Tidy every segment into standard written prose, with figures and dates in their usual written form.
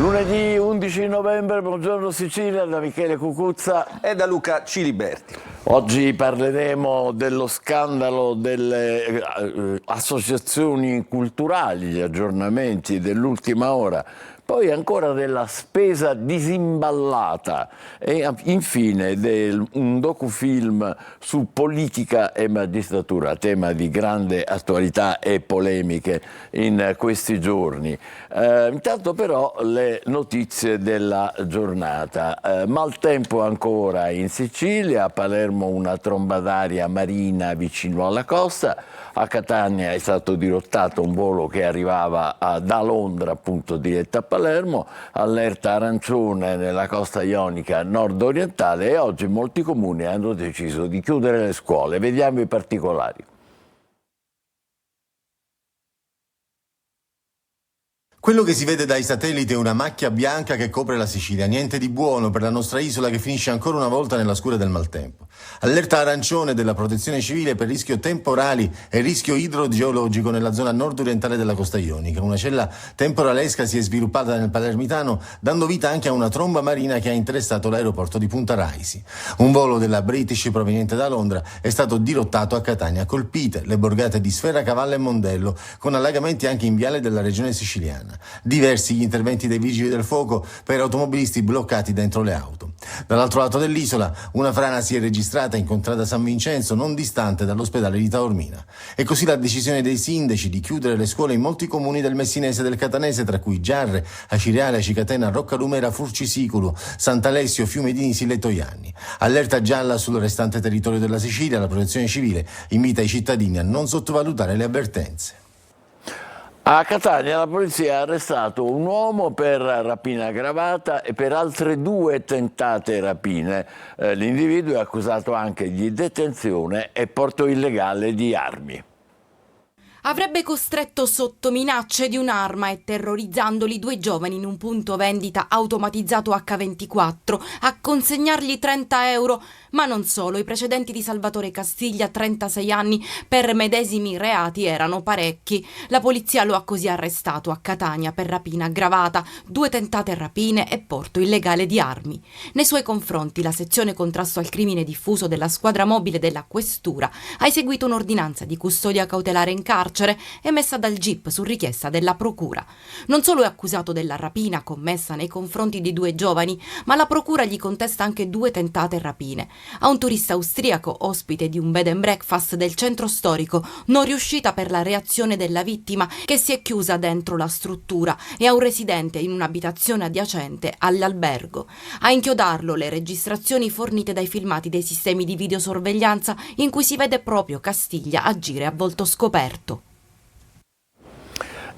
Lunedì 11 novembre, buongiorno Sicilia, da Michele Cucuzza e da Luca Ciliberti. Oggi parleremo dello scandalo delle associazioni culturali, gli aggiornamenti dell'ultima ora, poi ancora della spesa disimballata e infine un docufilm su politica e magistratura, tema di grande attualità e polemiche in questi giorni. Intanto però le notizie della giornata. Maltempo ancora in Sicilia, a Palermo una tromba d'aria marina vicino alla costa, a Catania è stato dirottato un volo che arrivava da Londra appunto diretto a Palermo, allerta arancione nella costa ionica nord-orientale e oggi molti comuni hanno deciso di chiudere le scuole. Vediamo i particolari. Quello che si vede dai satelliti è una macchia bianca che copre la Sicilia, niente di buono per la nostra isola che finisce ancora una volta nella scura del maltempo. Allerta arancione della Protezione Civile per rischio temporali e rischio idrogeologico nella zona nord-orientale della costa ionica. Una cella temporalesca si è sviluppata nel Palermitano, dando vita anche a una tromba marina che ha interessato l'aeroporto di Punta Raisi. Un volo della British proveniente da Londra è stato dirottato a Catania, colpite le borgate di Sferracavalla e Mondello, con allagamenti anche in viale della regione siciliana. Diversi gli interventi dei vigili del fuoco per automobilisti bloccati dentro le auto. Dall'altro lato dell'isola una frana si è registrata in contrada San Vincenzo, non distante dall'ospedale di Taormina. E così la decisione dei sindaci di chiudere le scuole in molti comuni del Messinese e del Catanese, tra cui Giarre, Acireale, Acicatena, Roccalumera, Furcisicolo, Sant'Alessio, Fiumedini, Silleto Ianni. Allerta gialla sul restante territorio della Sicilia. La Protezione Civile invita i cittadini a non sottovalutare le avvertenze. A Catania la polizia ha arrestato un uomo per rapina aggravata e per altre 2 tentate rapine. L'individuo è accusato anche di detenzione e porto illegale di armi. Avrebbe costretto sotto minacce di un'arma e terrorizzandoli 2 giovani in un punto vendita automatizzato H24 a consegnargli 30 euro. Ma non solo, i precedenti di Salvatore Castiglia, 36 anni, per medesimi reati erano parecchi. La polizia lo ha così arrestato a Catania per rapina aggravata, 2 tentate rapine e porto illegale di armi. Nei suoi confronti la sezione contrasto al crimine diffuso della squadra mobile della Questura ha eseguito un'ordinanza di custodia cautelare in carcere emessa dal GIP su richiesta della procura. Non solo è accusato della rapina commessa nei confronti di 2 giovani, ma la procura gli contesta anche 2 tentate rapine. A un turista austriaco ospite di un bed and breakfast del centro storico, non riuscita per la reazione della vittima che si è chiusa dentro la struttura, e a un residente in un'abitazione adiacente all'albergo. A inchiodarlo le registrazioni fornite dai filmati dei sistemi di videosorveglianza in cui si vede proprio Castiglia agire a volto scoperto.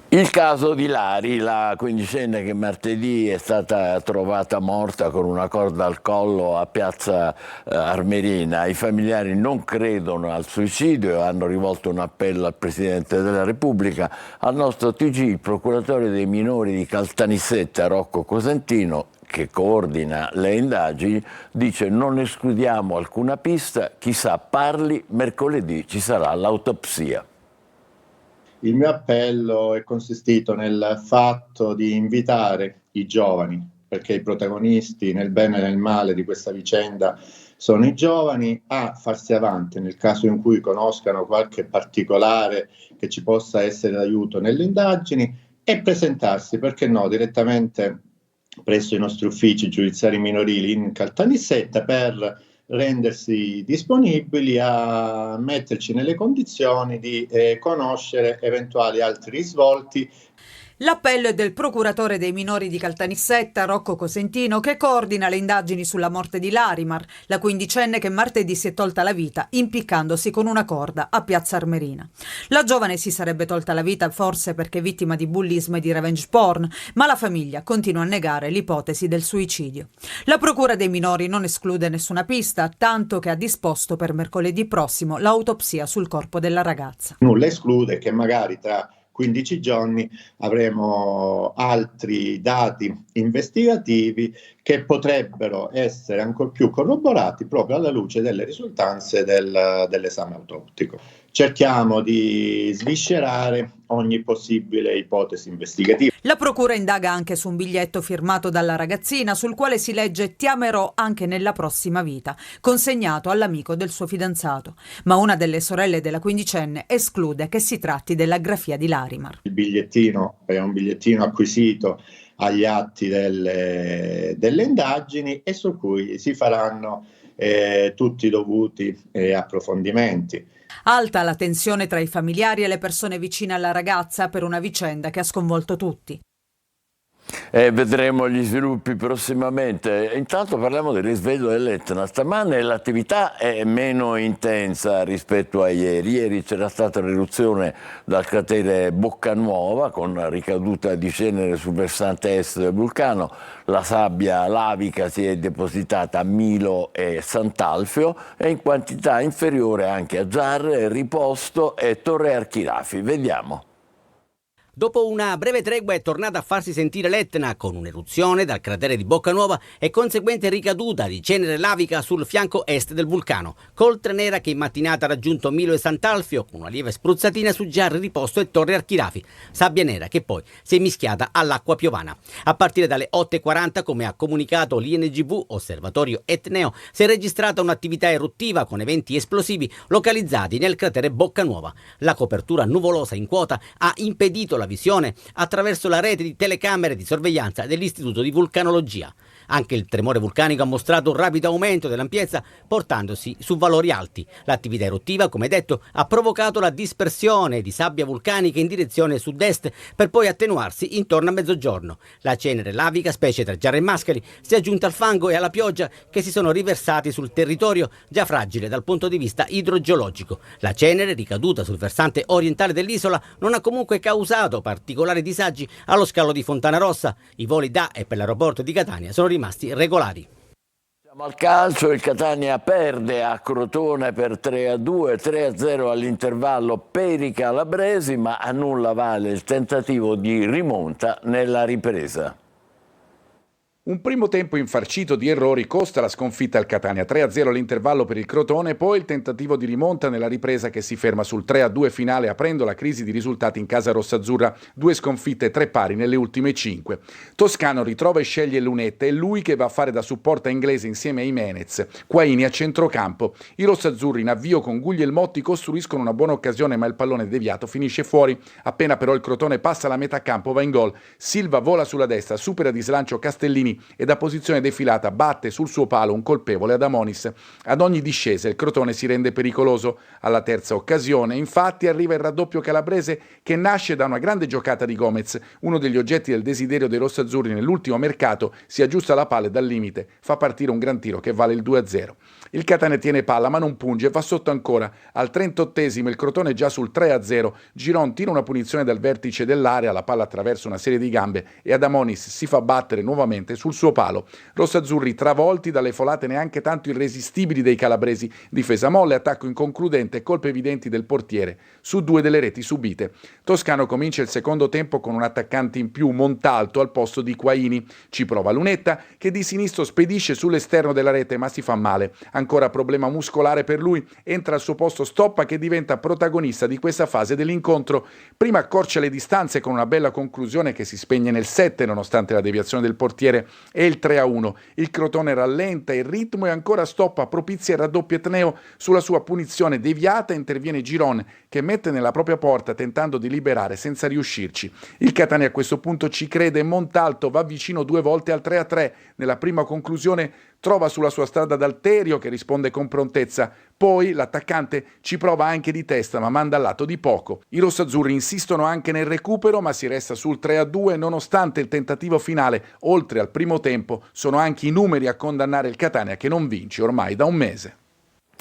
Il caso di Lari, la quindicenne che martedì è stata trovata morta con una corda al collo a Piazza Armerina. I familiari non credono al suicidio e hanno rivolto un appello al Presidente della Repubblica. Al nostro TG il procuratore dei minori di Caltanissetta, Rocco Cosentino, che coordina le indagini, dice: non escludiamo alcuna pista, chissà parli, mercoledì ci sarà l'autopsia. Il mio appello è consistito nel fatto di invitare i giovani, perché i protagonisti nel bene e nel male di questa vicenda sono i giovani, a farsi avanti nel caso in cui conoscano qualche particolare che ci possa essere d'aiuto nelle indagini, e presentarsi, perché no, direttamente presso i nostri uffici giudiziari minorili in Caltanissetta per rendersi disponibili a metterci nelle condizioni di conoscere eventuali altri risvolti. L'appello è del procuratore dei minori di Caltanissetta, Rocco Cosentino, che coordina le indagini sulla morte di Larimar, la quindicenne che martedì si è tolta la vita impiccandosi con una corda a Piazza Armerina. La giovane si sarebbe tolta la vita forse perché vittima di bullismo e di revenge porn, ma la famiglia continua a negare l'ipotesi del suicidio. La procura dei minori non esclude nessuna pista, tanto che ha disposto per mercoledì prossimo l'autopsia sul corpo della ragazza. Nulla esclude che magari tra 15 giorni avremo altri dati investigativi che potrebbero essere ancor più corroborati proprio alla luce delle risultanze dell'esame autoptico. cerchiamo di sviscerare ogni possibile ipotesi investigativa. La procura indaga anche su un biglietto firmato dalla ragazzina sul quale si legge "Ti amerò anche nella prossima vita", consegnato all'amico del suo fidanzato. Ma una delle sorelle della quindicenne esclude che si tratti della grafia di Larimar. Il bigliettino è un bigliettino acquisito agli atti delle indagini e su cui si faranno tutti i dovuti approfondimenti. Alta la tensione tra i familiari e le persone vicine alla ragazza per una vicenda che ha sconvolto tutti. Vedremo gli sviluppi prossimamente. Intanto parliamo del risveglio dell'Etna. Stamane l'attività è meno intensa rispetto a ieri. Ieri c'era stata l'eruzione dal cratere Boccanuova con ricaduta di cenere sul versante est del vulcano. La sabbia lavica si è depositata a Milo e Sant'Alfio e in quantità inferiore anche a Giarre, Riposto e Torre Archirafi. Vediamo. Dopo una breve tregua è tornata a farsi sentire l'Etna con un'eruzione dal cratere di Boccanuova e conseguente ricaduta di cenere lavica sul fianco est del vulcano. Coltre nera che in mattinata ha raggiunto Milo e Sant'Alfio con una lieve spruzzatina su Giarre, Riposto e Torre Archirafi. Sabbia nera che poi si è mischiata all'acqua piovana. A partire dalle 8:40, come ha comunicato l'INGV, Osservatorio Etneo, si è registrata un'attività eruttiva con eventi esplosivi localizzati nel cratere Boccanuova. La copertura nuvolosa in quota ha impedito la visione attraverso la rete di telecamere di sorveglianza dell'Istituto di Vulcanologia. Anche il tremore vulcanico ha mostrato un rapido aumento dell'ampiezza, portandosi su valori alti. L'attività eruttiva, come detto, ha provocato la dispersione di sabbia vulcanica in direzione sud-est per poi attenuarsi intorno a mezzogiorno. La cenere lavica, specie tra Giarre e Mascali, si è aggiunta al fango e alla pioggia che si sono riversati sul territorio già fragile dal punto di vista idrogeologico. La cenere, ricaduta sul versante orientale dell'isola, non ha comunque causato particolari disagi allo scalo di Fontana Rossa. I voli da e per l'aeroporto di Catania sono rimasti regolari. Siamo al calcio, il Catania perde a Crotone per 3-2, 3-0 all'intervallo per i calabresi, ma a nulla vale il tentativo di rimonta nella ripresa. Un primo tempo infarcito di errori costa la sconfitta al Catania, 3-0 all'intervallo per il Crotone, poi il tentativo di rimonta nella ripresa che si ferma sul 3-2 finale aprendo la crisi di risultati in casa rossazzurra, 2 sconfitte e 3 pari nelle ultime 5. Toscano ritrova e sceglie Lunetta, è lui che va a fare da supporto inglese insieme a Jimenez. Quaini a centrocampo. I rossazzurri in avvio con Guglielmotti costruiscono una buona occasione ma il pallone deviato finisce fuori. Appena però il Crotone passa la metà campo va in gol. Silva vola sulla destra, supera di slancio Castellini e da posizione defilata batte sul suo palo un colpevole ad Amonis. Ad ogni discesa il Crotone si rende pericoloso. Alla terza occasione, infatti, arriva il raddoppio calabrese che nasce da una grande giocata di Gomez, uno degli oggetti del desiderio dei rossazzurri nell'ultimo mercato, si aggiusta la palla e dal limite fa partire un gran tiro che vale il 2-0. Il Catania tiene palla ma non punge, va sotto ancora. Al 38esimo il Crotone è già sul 3-0. Giron tira una punizione dal vertice dell'area, la palla attraversa una serie di gambe e Adamonis si fa battere nuovamente sul suo palo. Rossazzurri travolti dalle folate neanche tanto irresistibili dei calabresi, difesa molle, attacco inconcludente e colpe evidenti del portiere su 2 delle reti subite. Toscano comincia il secondo tempo con un attaccante in più, Montalto al posto di Quaini. Ci prova Lunetta che di sinistro spedisce sull'esterno della rete ma si fa male. Ancora problema muscolare per lui, entra al suo posto Stoppa che diventa protagonista di questa fase dell'incontro. Prima accorcia le distanze con una bella conclusione che si spegne nel 7 nonostante la deviazione del portiere e il 3-1. Il Crotone rallenta il ritmo e ancora Stoppa propizia il raddoppio etneo sulla sua punizione deviata, interviene Giron che mette nella propria porta tentando di liberare senza riuscirci. Il Catania a questo punto ci crede e Montalto va vicino 2 volte al 3-3. Nella prima conclusione trova sulla sua strada D'Alterio che risponde con prontezza, poi l'attaccante ci prova anche di testa ma manda al lato di poco. I rossazzurri insistono anche nel recupero ma si resta sul 3-2 nonostante il tentativo finale. Oltre al primo tempo sono anche i numeri a condannare il Catania che non vince ormai da un mese.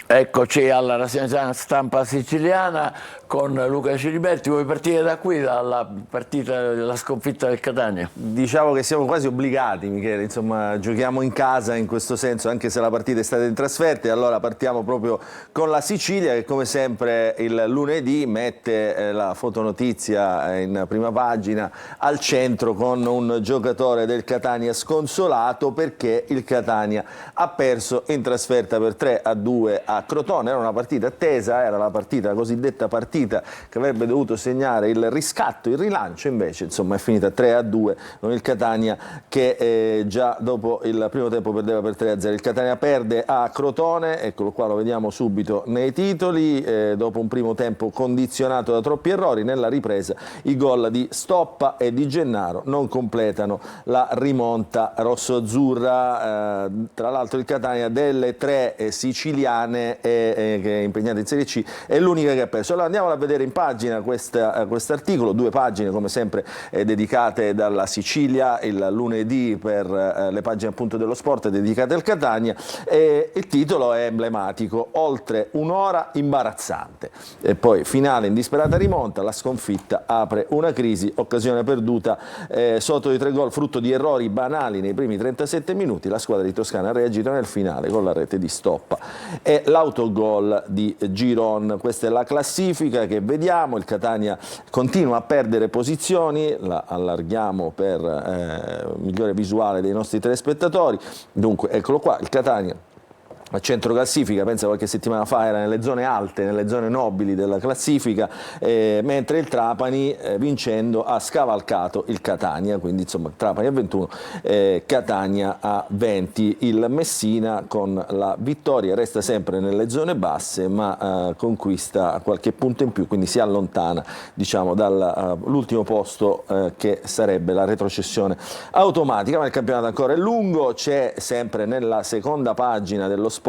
Eccoci alla rassegna stampa siciliana con Luca Ciliberti. Vuoi partire da qui, dalla partita della sconfitta del Catania? Diciamo che siamo quasi obbligati, Michele, insomma giochiamo in casa in questo senso anche se la partita è stata in trasferta e allora partiamo proprio con la Sicilia che come sempre il lunedì mette la fotonotizia in prima pagina al centro con un giocatore del Catania sconsolato perché il Catania ha perso in trasferta per 3-2 a a Crotone, era una partita attesa, era la partita, la cosiddetta partita che avrebbe dovuto segnare il riscatto, il rilancio, invece insomma è finita 3-2 con il Catania che già dopo il primo tempo perdeva per 3-0. Il Catania perde a Crotone, eccolo qua, lo vediamo subito nei titoli, dopo un primo tempo condizionato da troppi errori. Nella ripresa i gol di Stoppa e di Gennaro non completano la rimonta rossoazzurra. Tra l'altro il Catania delle 3 siciliane che è impegnata in Serie C è l'unica che ha perso. Allora andiamo a vedere in pagina quest'articolo, 2 pagine come sempre dedicate dalla Sicilia, il lunedì per le pagine appunto dello sport dedicate al Catania, e il titolo è emblematico: oltre un'ora imbarazzante. E poi finale in disperata rimonta, la sconfitta apre una crisi, occasione perduta sotto di 3 gol frutto di errori banali nei primi 37 minuti. La squadra di Toscana ha reagito nel finale con la rete di Stoppa e l'autogol di Giron. Questa è la classifica che vediamo, il Catania continua a perdere posizioni, la allarghiamo per migliore visuale dei nostri telespettatori. Dunque eccolo qua, il Catania a centro classifica, pensa qualche settimana fa era nelle zone alte, nelle zone nobili della classifica, mentre il Trapani vincendo ha scavalcato il Catania, quindi insomma Trapani a 21, Catania a 20. Il Messina con la vittoria resta sempre nelle zone basse, ma conquista qualche punto in più, quindi si allontana diciamo dall'ultimo posto che sarebbe la retrocessione automatica. Ma il campionato ancora è lungo, c'è sempre nella seconda pagina dello sport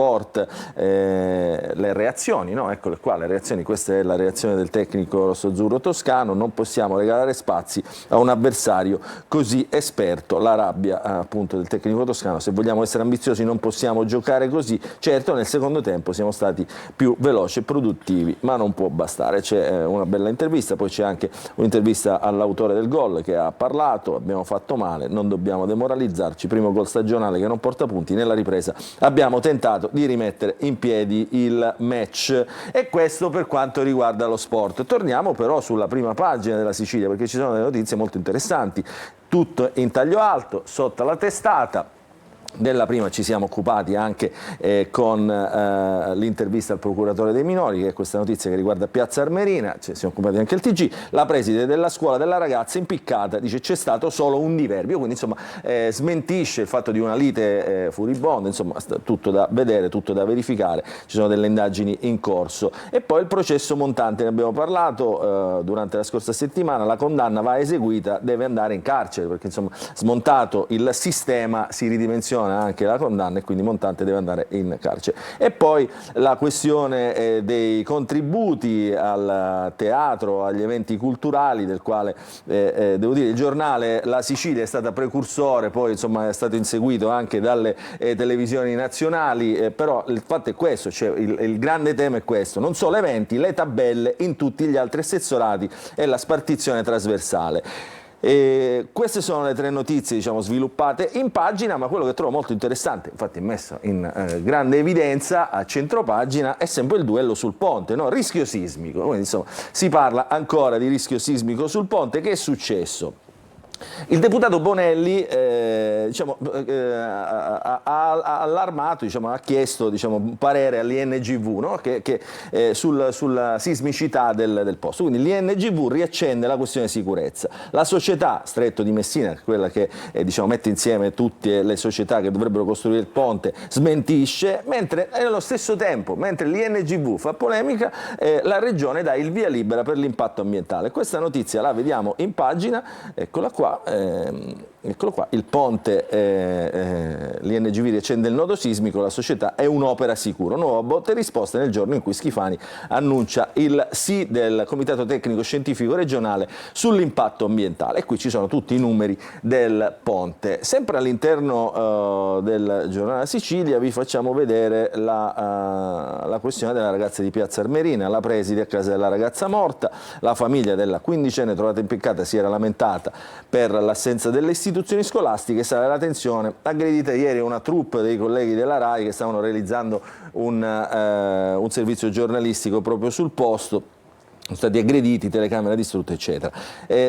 le reazioni, no? Eccole qua le reazioni, questa è la reazione del tecnico rossoazzurro toscano: non possiamo regalare spazi a un avversario così esperto. La rabbia appunto del tecnico toscano: se vogliamo essere ambiziosi non possiamo giocare così. Certo, nel secondo tempo siamo stati più veloci e produttivi, ma non può bastare. C'è una bella intervista, poi c'è anche un'intervista all'autore del gol che ha parlato: abbiamo fatto male, non dobbiamo demoralizzarci, primo gol stagionale che non porta punti, nella ripresa abbiamo tentato di rimettere in piedi il match. E questo per quanto riguarda lo sport. Torniamo però sulla prima pagina della Sicilia, perché ci sono delle notizie molto interessanti, tutto in taglio alto sotto la testata. Della prima ci siamo occupati anche con l'intervista al procuratore dei minori, che è questa notizia che riguarda Piazza Armerina, ci siamo occupati anche al TG. La preside della scuola della ragazza impiccata dice c'è stato solo un diverbio, quindi insomma smentisce il fatto di una lite furibonda, insomma tutto da vedere, tutto da verificare, ci sono delle indagini in corso. E poi il processo Montante, ne abbiamo parlato durante la scorsa settimana, la condanna va eseguita, deve andare in carcere, perché insomma smontato il sistema si ridimensiona anche la condanna e quindi Montante deve andare in carcere. E poi la questione dei contributi al teatro, agli eventi culturali, del quale devo dire il giornale La Sicilia è stata precursore, poi insomma è stato inseguito anche dalle televisioni nazionali, però il fatto è questo, cioè il grande tema è questo: non solo eventi, le tabelle in tutti gli altri assessorati e la spartizione trasversale. E queste sono le 3 notizie diciamo sviluppate in pagina, ma quello che trovo molto interessante, infatti è messo in grande evidenza a centropagina, è sempre il duello sul ponte, no? Rischio sismico, quindi insomma si parla ancora di rischio sismico sul ponte. Che è successo? Il deputato Bonelli ha allarmato, ha chiesto un parere all'INGV, no? sulla sismicità del posto. Quindi l'INGV riaccende la questione sicurezza. La società Stretto di Messina, quella che mette insieme tutte le società che dovrebbero costruire il ponte, smentisce, mentre nello stesso tempo, mentre l'INGV fa polemica, la regione dà il via libera per l'impatto ambientale. Questa notizia la vediamo in pagina, eccola qua. Eccolo qua, il ponte, l'INGV riaccende il nodo sismico, la società è un'opera sicura. Nuova botta e risposta nel giorno in cui Schifani annuncia il sì del Comitato Tecnico Scientifico Regionale sull'impatto ambientale. E qui ci sono tutti i numeri del ponte. Sempre all'interno del giornale Sicilia vi facciamo vedere la questione della ragazza di Piazza Armerina, la preside a casa della ragazza morta, la famiglia della quindicenne trovata impiccata si era lamentata per l'assenza delle istituzioni scolastiche. Sale la tensione, aggredita ieri una troupe dei colleghi della RAI che stavano realizzando un servizio giornalistico proprio sul posto. sono stati aggrediti, telecamere distrutte, eccetera.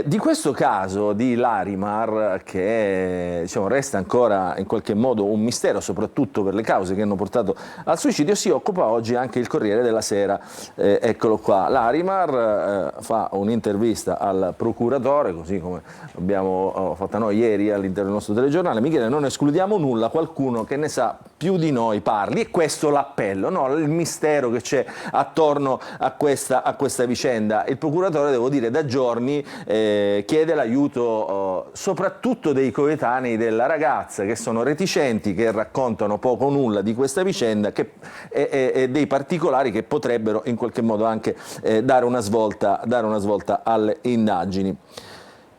Di questo caso di Larimar, che diciamo, resta ancora in qualche modo un mistero, soprattutto per le cause che hanno portato al suicidio, si occupa oggi anche il Corriere della Sera. Eccolo qua, Larimar fa un'intervista al procuratore, così come abbiamo fatto noi ieri all'interno del nostro telegiornale. Michele, non escludiamo nulla, qualcuno che ne sa più di noi parli, e questo l'appello, no? Il mistero che c'è attorno a questa vicenda. Il procuratore, devo dire, da giorni chiede l'aiuto soprattutto dei coetanei della ragazza, che sono reticenti, che raccontano poco o nulla di questa vicenda, e dei particolari che potrebbero in qualche modo anche dare una svolta alle indagini.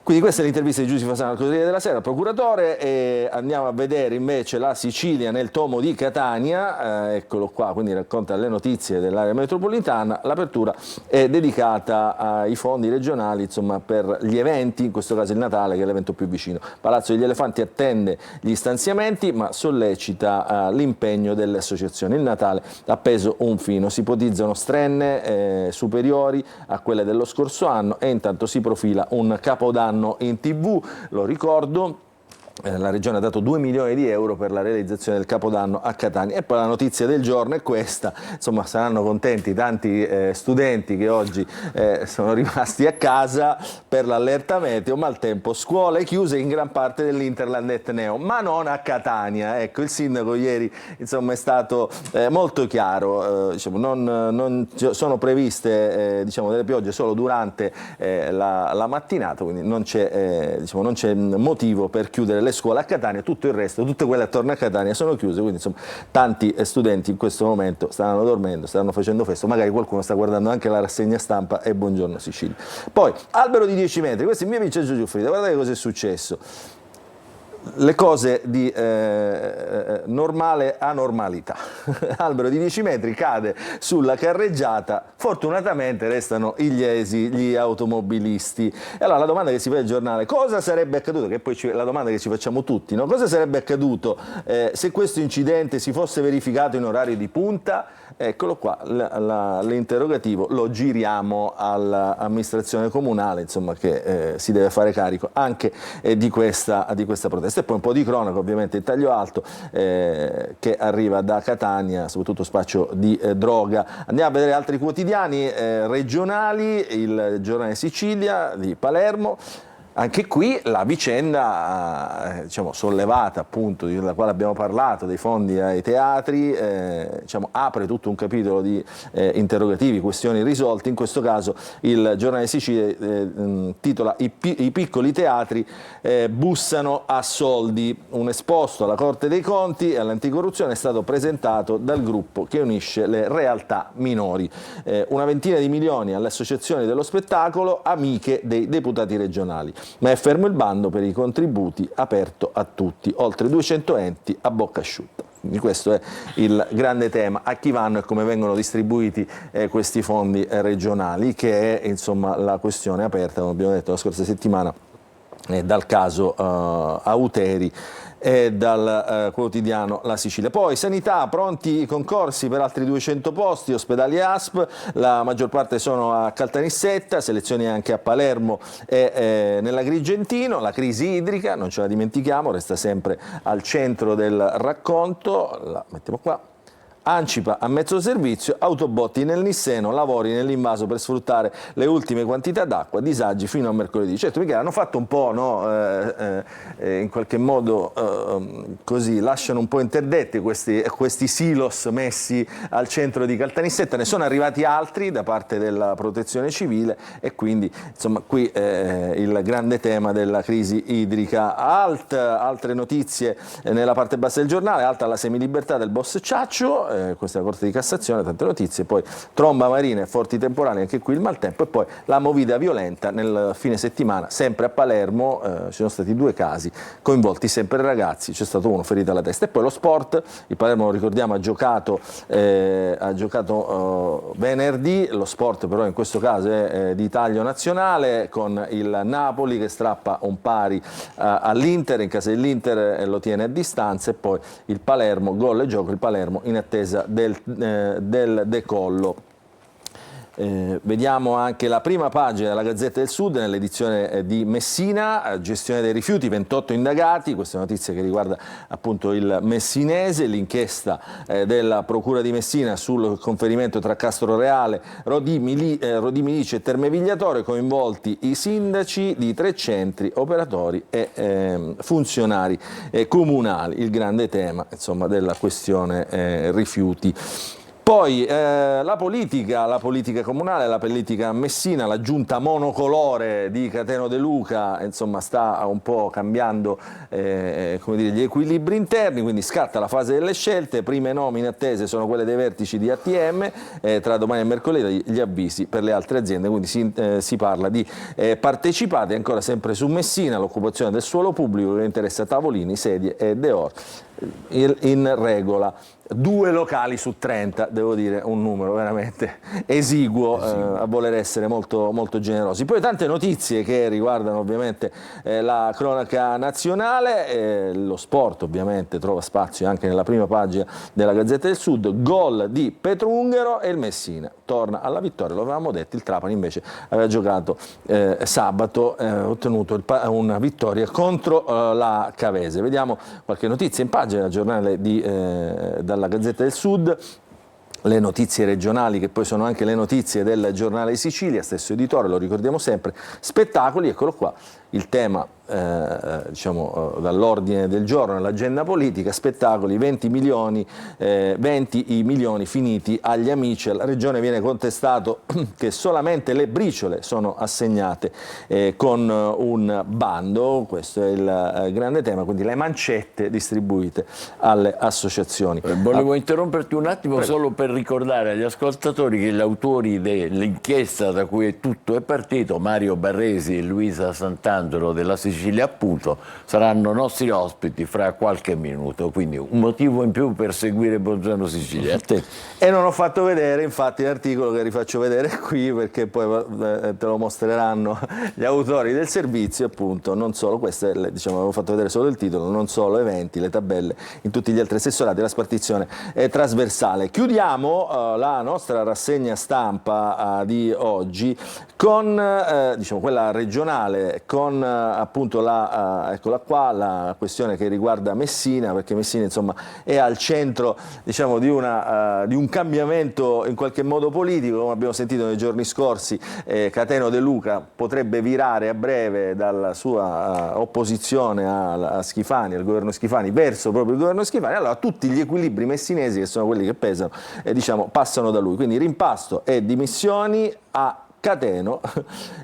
Quindi questa è l'intervista di Giussi Fasano al Corriere della Sera, procuratore, e andiamo a vedere invece la Sicilia nel tomo di Catania, eccolo qua, quindi racconta le notizie dell'area metropolitana. L'apertura è dedicata ai fondi regionali, insomma, per gli eventi, in questo caso il Natale, che è l'evento più vicino. Palazzo degli Elefanti attende gli stanziamenti, ma sollecita l'impegno delle associazioni. Il Natale ha appeso un fino, si ipotizzano strenne superiori a quelle dello scorso anno, e intanto si profila un capodanno in TV. Lo ricordo, la Regione ha dato 2 milioni di euro per la realizzazione del Capodanno a Catania. E poi la notizia del giorno è questa, insomma saranno contenti tanti studenti che oggi sono rimasti a casa per l'allerta meteo, maltempo, scuole chiuse in gran parte dell'Interland Etneo, ma non a Catania. Ecco, il sindaco ieri, insomma, è stato molto chiaro, diciamo, non sono previste diciamo, delle piogge solo durante la mattinata, quindi non c'è diciamo, non c'è motivo per chiudere le scuole a Catania. Tutto il resto, tutte quelle attorno a Catania sono chiuse, quindi insomma tanti studenti in questo momento stanno dormendo, stanno facendo festa, magari qualcuno sta guardando anche la rassegna stampa e Buongiorno Sicilia. Poi, albero di 10 metri, questo è il mio Vincenzo Giuffrida, guardate cosa è successo. Le cose di normale anormalità. Albero di 10 metri cade sulla carreggiata, fortunatamente restano illesi gli automobilisti. E allora la domanda che si fa al giornale: cosa sarebbe accaduto? Che poi la domanda che ci facciamo tutti, no? Cosa sarebbe accaduto se questo incidente si fosse verificato in orario di punta? Eccolo qua, l'interrogativo lo giriamo all'amministrazione comunale, insomma, che si deve fare carico anche di questa protesta. E poi un po' di cronaca, ovviamente il taglio alto che arriva da Catania, soprattutto spaccio di droga. Andiamo a vedere altri quotidiani regionali, il Giornale Sicilia di Palermo. Anche qui la vicenda diciamo, sollevata, appunto, della quale abbiamo parlato, dei fondi ai teatri, diciamo, apre tutto un capitolo di interrogativi, questioni risolte. In questo caso il Giornale Sicilia titola I piccoli teatri bussano a soldi. Un esposto alla Corte dei Conti e all'anticorruzione è stato presentato dal gruppo che unisce le realtà minori. Una ventina di milioni alle associazioni dello spettacolo, amiche dei deputati regionali. Ma è fermo il bando per i contributi, aperto a tutti, oltre 200 enti a bocca asciutta. Quindi questo è il grande tema: a chi vanno e come vengono distribuiti questi fondi regionali, che è insomma la questione aperta, come abbiamo detto la scorsa settimana, dal caso Auteri e dal quotidiano La Sicilia. Poi sanità, pronti i concorsi per altri 200 posti, ospedali e ASP, la maggior parte sono a Caltanissetta, selezioni anche a Palermo e nell'Agrigentino. La crisi idrica, non ce la dimentichiamo, resta sempre al centro del racconto, la mettiamo qua. Ancipa a mezzo servizio, autobotti nel Nisseno, lavori nell'invaso per sfruttare le ultime quantità d'acqua, disagi fino a mercoledì. Certo, Michele, hanno fatto un po', no, in qualche modo così, lasciano un po' interdetti questi silos messi al centro di Caltanissetta. Ne sono arrivati altri da parte della Protezione Civile e quindi insomma qui il grande tema della crisi idrica. Altre notizie nella parte bassa del giornale: alta la semilibertà del boss Ciaccio, questa è la Corte di Cassazione, tante notizie. Poi tromba marina e forti temporali, anche qui il maltempo. E poi la movida violenta nel fine settimana, sempre a Palermo, ci sono stati 2 casi, coinvolti sempre ragazzi, c'è stato uno ferito alla testa. E poi lo sport, il Palermo, lo ricordiamo, ha giocato venerdì. Lo sport però in questo caso è di taglio nazionale, con il Napoli che strappa un pari all'Inter, in casa dell'Inter, lo tiene a distanza. E poi il Palermo, gol e gioco, il Palermo in attesa del decollo. Vediamo anche la prima pagina della Gazzetta del Sud nell'edizione di Messina, gestione dei rifiuti, 28 indagati, questa è una notizia che riguarda appunto il messinese, l'inchiesta della Procura di Messina sul conferimento tra Castroreale, Rodì Milice e Terme Vigliatore, coinvolti i sindaci di 3 centri, operatori e funzionari comunali, il grande tema insomma della questione rifiuti. Poi la politica comunale, la politica messina, la giunta monocolore di Cateno De Luca, insomma sta un po' cambiando come dire, gli equilibri interni, quindi scatta la fase delle scelte, prime nomine attese sono quelle dei vertici di ATM, tra domani e mercoledì gli avvisi per le altre aziende, quindi si parla di partecipate, ancora sempre su Messina, l'occupazione del suolo pubblico che interessa tavolini, sedie e Deor, in regola. 2 locali su 30, devo dire un numero veramente esiguo. A voler essere molto, molto generosi. Poi tante notizie che riguardano ovviamente la cronaca nazionale, lo sport ovviamente trova spazio anche nella prima pagina della Gazzetta del Sud, gol di Petrungero e il Messina torna alla vittoria, lo avevamo detto, il Trapani invece aveva giocato sabato, ottenuto una vittoria contro la Cavese. Vediamo qualche notizia in pagina, giornale dalla Gazzetta del Sud, le notizie regionali che poi sono anche le notizie del Giornale di Sicilia, stesso editore, lo ricordiamo sempre, spettacoli, eccolo qua, il tema diciamo dall'ordine del giorno nell'agenda politica, spettacoli, 20 milioni finiti agli amici. Alla regione viene contestato che solamente le briciole sono assegnate con un bando, questo è il grande tema, quindi le mancette distribuite alle associazioni. Volevo interromperti un attimo solo per ricordare agli ascoltatori che gli autori dell'inchiesta da cui tutto è partito, Mario Barresi e Luisa Sant'Angelo della Sicilia appunto, saranno nostri ospiti fra qualche minuto, quindi un motivo in più per seguire Buongiorno Sicilia. E non ho fatto vedere infatti l'articolo che rifaccio vedere qui, perché poi te lo mostreranno gli autori del servizio, appunto, non solo, questo è, diciamo, avevo fatto vedere solo il titolo, non solo eventi, le tabelle in tutti gli altri assessorati, la spartizione è trasversale. Chiudiamo la nostra rassegna stampa di oggi con diciamo, quella regionale, con appunto eccola qua, la questione che riguarda Messina, perché Messina insomma è al centro, diciamo, di un cambiamento in qualche modo politico, come abbiamo sentito nei giorni scorsi. Cateno De Luca potrebbe virare a breve dalla sua opposizione a Schifani, al governo Schifani, verso proprio il governo Schifani. Allora tutti gli equilibri messinesi, che sono quelli che pesano, diciamo, passano da lui, quindi rimpasto e dimissioni a Cateno,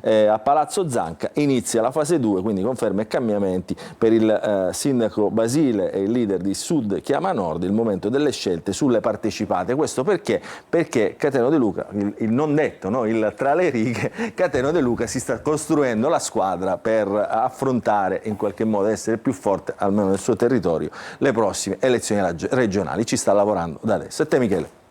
a Palazzo Zanca inizia la fase 2, quindi conferme e cambiamenti per il sindaco Basile e il leader di Sud Chiama Nord, il momento delle scelte sulle partecipate. Questo perché? Perché Cateno De Luca, il non detto, no? Il tra le righe, Cateno De Luca si sta costruendo la squadra per affrontare in qualche modo, essere più forte, almeno nel suo territorio, le prossime elezioni regionali. Ci sta lavorando da adesso. E te, Michele?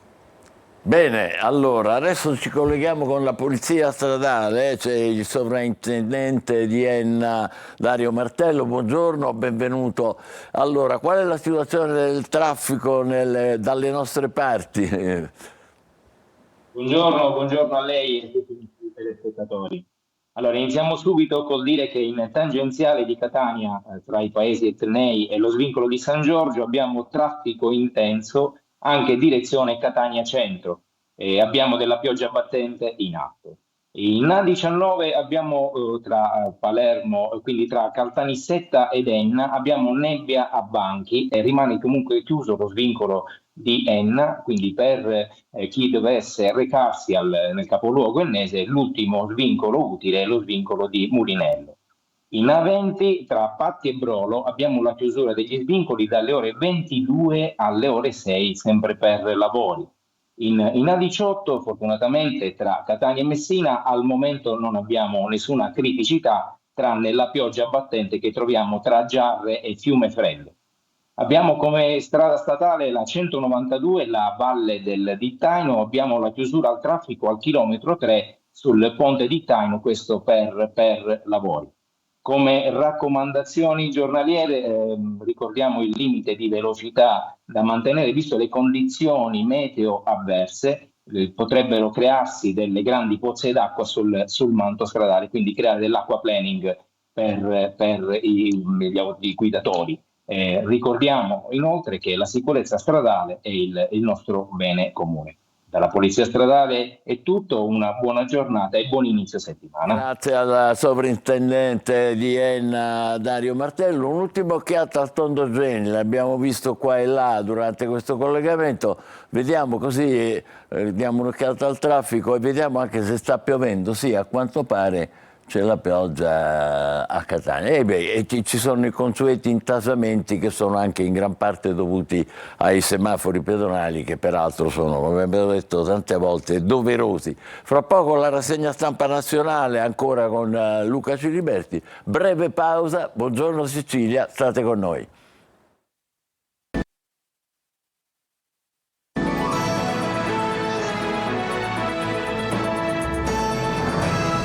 Bene, allora adesso ci colleghiamo con la polizia stradale, c'è il sovrintendente di Enna Dario Martello, buongiorno, benvenuto. Allora, qual è la situazione del traffico dalle nostre parti? Buongiorno a lei e a tutti i telespettatori. Allora, iniziamo subito col dire che in tangenziale di Catania, tra i paesi etnei e lo svincolo di San Giorgio, abbiamo traffico intenso anche direzione Catania Centro, e abbiamo della pioggia battente in atto. In A19 abbiamo tra Palermo, quindi tra Caltanissetta ed Enna, abbiamo nebbia a banchi e rimane comunque chiuso lo svincolo di Enna, quindi per chi dovesse recarsi nel capoluogo ennese, l'ultimo svincolo utile è lo svincolo di Mulinello. In A20 tra Patti e Brolo abbiamo la chiusura degli svincoli dalle ore 22 alle ore 6, sempre per lavori. In A18 fortunatamente tra Catania e Messina al momento non abbiamo nessuna criticità, tranne la pioggia battente che troviamo tra Giarre e Fiumefreddo. Abbiamo come strada statale la 192, la Valle del Dittaino, abbiamo la chiusura al traffico al chilometro 3 sul ponte Dittaino, questo per lavori. Come raccomandazioni giornaliere ricordiamo il limite di velocità da mantenere visto le condizioni meteo avverse, potrebbero crearsi delle grandi pozze d'acqua sul manto stradale, quindi creare dell'acquaplaning per i guidatori. Ricordiamo inoltre che la sicurezza stradale è il nostro bene comune. Dalla Polizia Stradale è tutto, una buona giornata e buon inizio settimana. Grazie al sovrintendente di Enna Dario Martello. Un'ultima occhiata al tondo Geni, l'abbiamo visto qua e là durante questo collegamento. Vediamo così, diamo un'occhiata al traffico e vediamo anche se sta piovendo. Sì, a quanto pare c'è la pioggia a Catania e ci sono i consueti intasamenti che sono anche in gran parte dovuti ai semafori pedonali che peraltro sono, come abbiamo detto tante volte, doverosi. Fra poco la rassegna stampa nazionale ancora con Luca Ciliberti, breve pausa, buongiorno Sicilia, state con noi.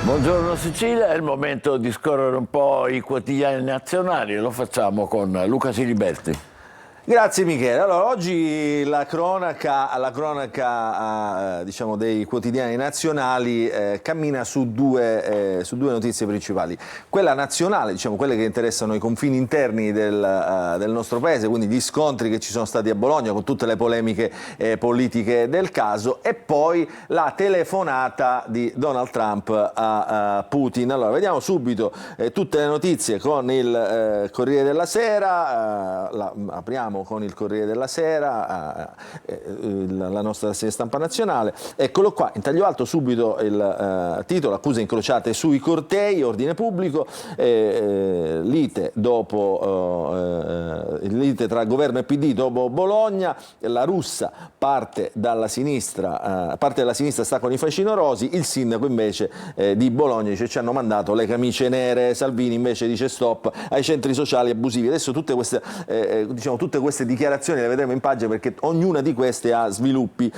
Buongiorno Sicilia, è il momento di scorrere un po' i quotidiani nazionali e lo facciamo con Luca Ciliberti. Grazie Michele. Allora, oggi la cronaca diciamo, dei quotidiani nazionali cammina su due notizie principali. Quella nazionale, diciamo, quelle che interessano i confini interni del nostro paese, quindi gli scontri che ci sono stati a Bologna con tutte le polemiche politiche del caso, e poi la telefonata di Donald Trump a Putin. Allora, vediamo subito tutte le notizie con il Corriere della Sera. Apriamo con il Corriere della Sera, la nostra rassegna stampa nazionale. Eccolo qua, in taglio alto subito il titolo: accuse incrociate sui cortei, ordine pubblico, lite tra governo e PD dopo Bologna, la russa parte della sinistra sta con i facinorosi, il sindaco invece di Bologna dice ci hanno mandato le camicie nere, Salvini invece dice stop ai centri sociali abusivi. Adesso tutte queste dichiarazioni le vedremo in pagina perché ognuna di queste ha sviluppi.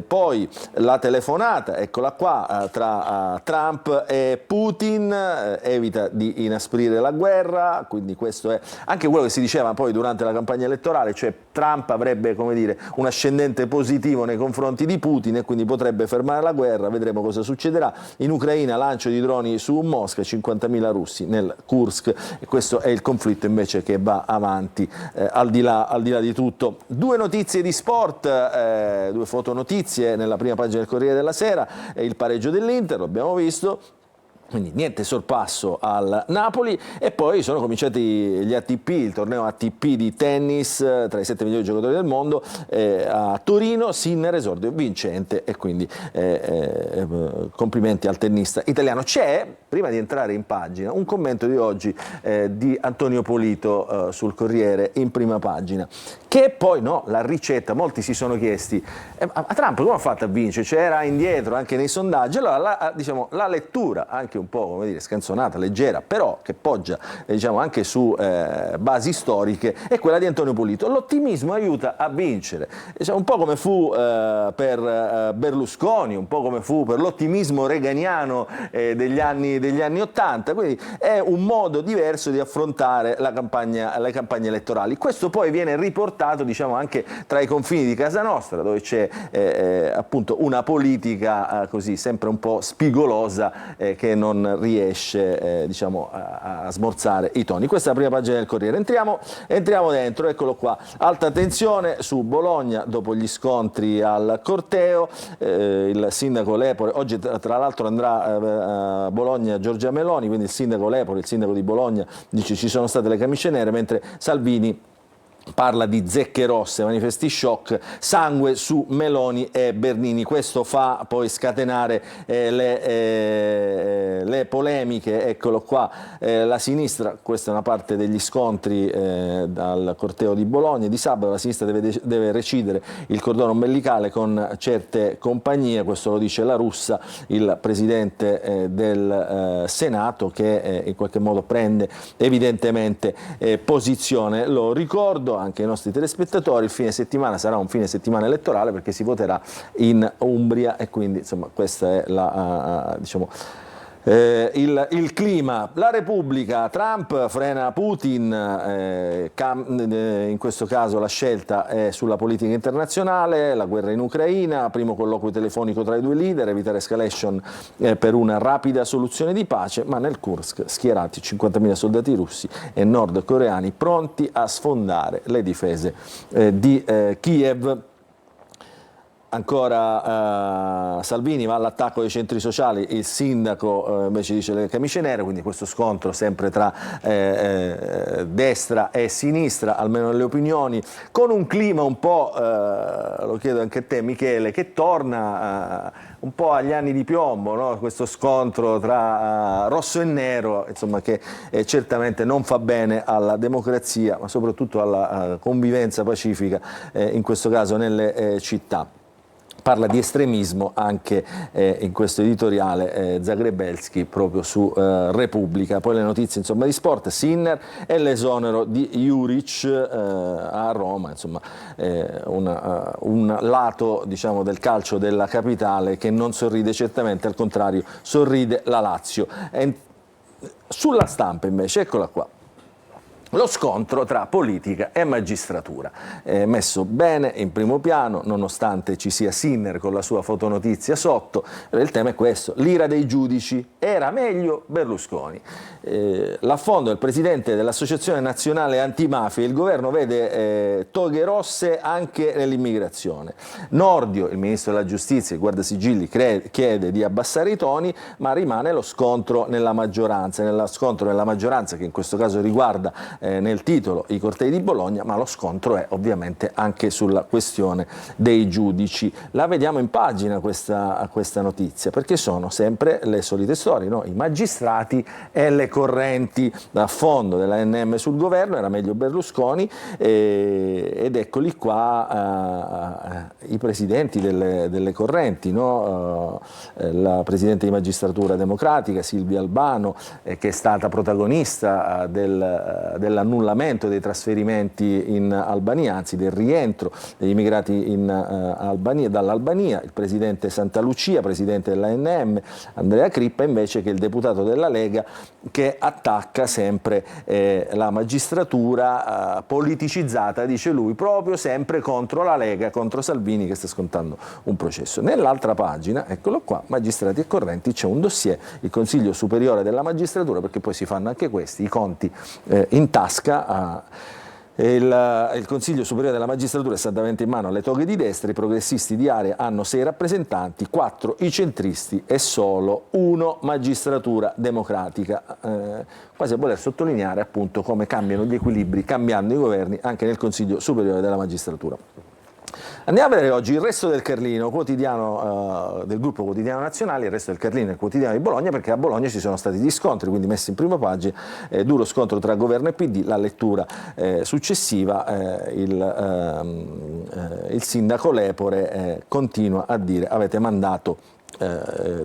Poi la telefonata, eccola qua, tra Trump e Putin, evita di inasprire la guerra, quindi questo è anche quello che si diceva poi durante la campagna elettorale, cioè Trump avrebbe, come dire, un ascendente positivo nei confronti di Putin e quindi potrebbe fermare la guerra. Vedremo cosa succederà. In Ucraina lancio di droni su Mosca, 50.000 russi nel Kursk, e questo è il conflitto invece che va avanti al di là di tutto. Due notizie di sport, due fotonotizie nella prima pagina del Corriere della Sera, il pareggio dell'Inter, lo abbiamo visto. Quindi niente sorpasso al Napoli, e poi sono cominciati gli ATP, il torneo ATP di tennis tra i 7 migliori giocatori del mondo, a Torino, Sinner esordio vincente, e quindi complimenti al tennista italiano. C'è, prima di entrare in pagina, un commento di oggi di Antonio Polito sul Corriere in prima pagina, che poi la ricetta, molti si sono chiesti, a Trump come ha fatto a vincere? C'era indietro anche nei sondaggi. Allora la lettura anche un po', come dire, scanzonata, leggera, però che poggia anche su basi storiche, è quella di Antonio Polito. L'ottimismo aiuta a vincere, un po' come fu per Berlusconi, un po' come fu per l'ottimismo reganiano degli anni 80, quindi è un modo diverso di affrontare le campagne elettorali. Questo poi viene riportato anche tra i confini di casa nostra, dove c'è appunto una politica così sempre un po' spigolosa che non riesce a smorzare i toni. Questa è la prima pagina del Corriere. Entriamo dentro, eccolo qua. Alta tensione su Bologna dopo gli scontri al corteo, il sindaco Lepore, oggi tra l'altro andrà a Bologna Giorgia Meloni, quindi il sindaco Lepore, il sindaco di Bologna, dice ci sono state le camicie nere, mentre Salvini parla di zecche rosse, manifesti shock, sangue su Meloni e Bernini. Questo fa poi scatenare le polemiche. Eccolo qua, la sinistra, questa è una parte degli scontri dal corteo di Bologna di sabato. La sinistra deve recidere il cordone ombelicale con certe compagnie, questo lo dice la russa, il presidente del Senato, che in qualche modo prende evidentemente posizione. Lo ricordo anche ai nostri telespettatori, il fine settimana sarà un fine settimana elettorale perché si voterà in Umbria, e quindi insomma questa è Il clima, la Repubblica, Trump frena Putin, in questo caso la scelta è sulla politica internazionale, la guerra in Ucraina, primo colloquio telefonico tra i due leader, evitare escalation per una rapida soluzione di pace, ma nel Kursk schierati 50.000 soldati russi e nordcoreani pronti a sfondare le difese di Kiev. Ancora Salvini va all'attacco dei centri sociali, il sindaco invece dice le camicie nere, quindi questo scontro sempre tra destra e sinistra, almeno nelle opinioni, con un clima un po', lo chiedo anche a te Michele, che torna un po' agli anni di piombo, no? Questo scontro tra rosso e nero, insomma, che certamente non fa bene alla democrazia, ma soprattutto alla convivenza pacifica, in questo caso nelle città. Parla di estremismo anche in questo editoriale Zagrebelski proprio su Repubblica. Poi le notizie insomma di sport, Sinner e l'esonero di Juric a Roma, insomma un lato diciamo del calcio della capitale che non sorride certamente, al contrario sorride la Lazio. Sulla Stampa invece, eccola qua. Lo scontro tra politica e magistratura è messo bene in primo piano, nonostante ci sia Sinner con la sua fotonotizia sotto. Il tema è questo: l'ira dei giudici, era meglio Berlusconi. L'affondo del presidente dell'Associazione Nazionale Antimafia, il governo vede toghe rosse anche nell'immigrazione. Nordio, il ministro della giustizia, il guardasigilli, chiede di abbassare i toni, ma rimane lo scontro nella maggioranza. Nello scontro nella maggioranza, che in questo caso riguarda nel titolo i cortei di Bologna, ma lo scontro è ovviamente anche sulla questione dei giudici. La vediamo in pagina questa notizia, perché sono sempre le solite storie, no? I magistrati e le correnti. L'affondo dell'ANM sul governo, era meglio Berlusconi, ed eccoli qua i presidenti delle correnti, no? La presidente di Magistratura Democratica Silvia Albano, che è stata protagonista dell'annullamento dei trasferimenti in Albania, anzi del rientro degli immigrati in Albania, dall'Albania, il presidente Santa Lucia, presidente dell'ANM, Andrea Crippa, invece, che è il deputato della Lega, che attacca sempre la magistratura politicizzata, dice lui, proprio sempre contro la Lega, contro Salvini che sta scontando un processo. Nell'altra pagina, eccolo qua, magistrati e correnti, c'è un dossier, il Consiglio Superiore della Magistratura, perché poi si fanno anche questi, i conti in tasca. Il Consiglio Superiore della Magistratura è esattamente in mano alle toghe di destra, i progressisti di area hanno 6 rappresentanti, 4 i centristi e solo 1 Magistratura Democratica, quasi a voler sottolineare appunto come cambiano gli equilibri cambiando i governi anche nel Consiglio Superiore della Magistratura. Andiamo a vedere oggi il Resto del Carlino, quotidiano del gruppo Quotidiano Nazionale. Il Resto del Carlino è il quotidiano di Bologna, perché a Bologna ci sono stati gli scontri, quindi messi in prima pagina, duro scontro tra governo e PD. La lettura successiva, il sindaco Lepore continua a dire: avete mandato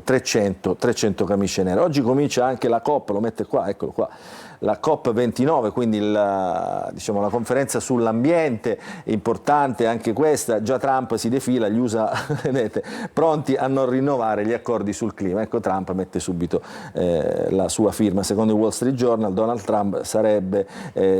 300 camicie nere. Oggi comincia anche la COP, lo mette qua, eccolo qua, la COP29, quindi la conferenza sull'ambiente, importante anche questa. Già Trump si defila, gli USA vedete, pronti a non rinnovare gli accordi sul clima. Ecco, Trump mette subito la sua firma. Secondo il Wall Street Journal, Donald Trump sarebbe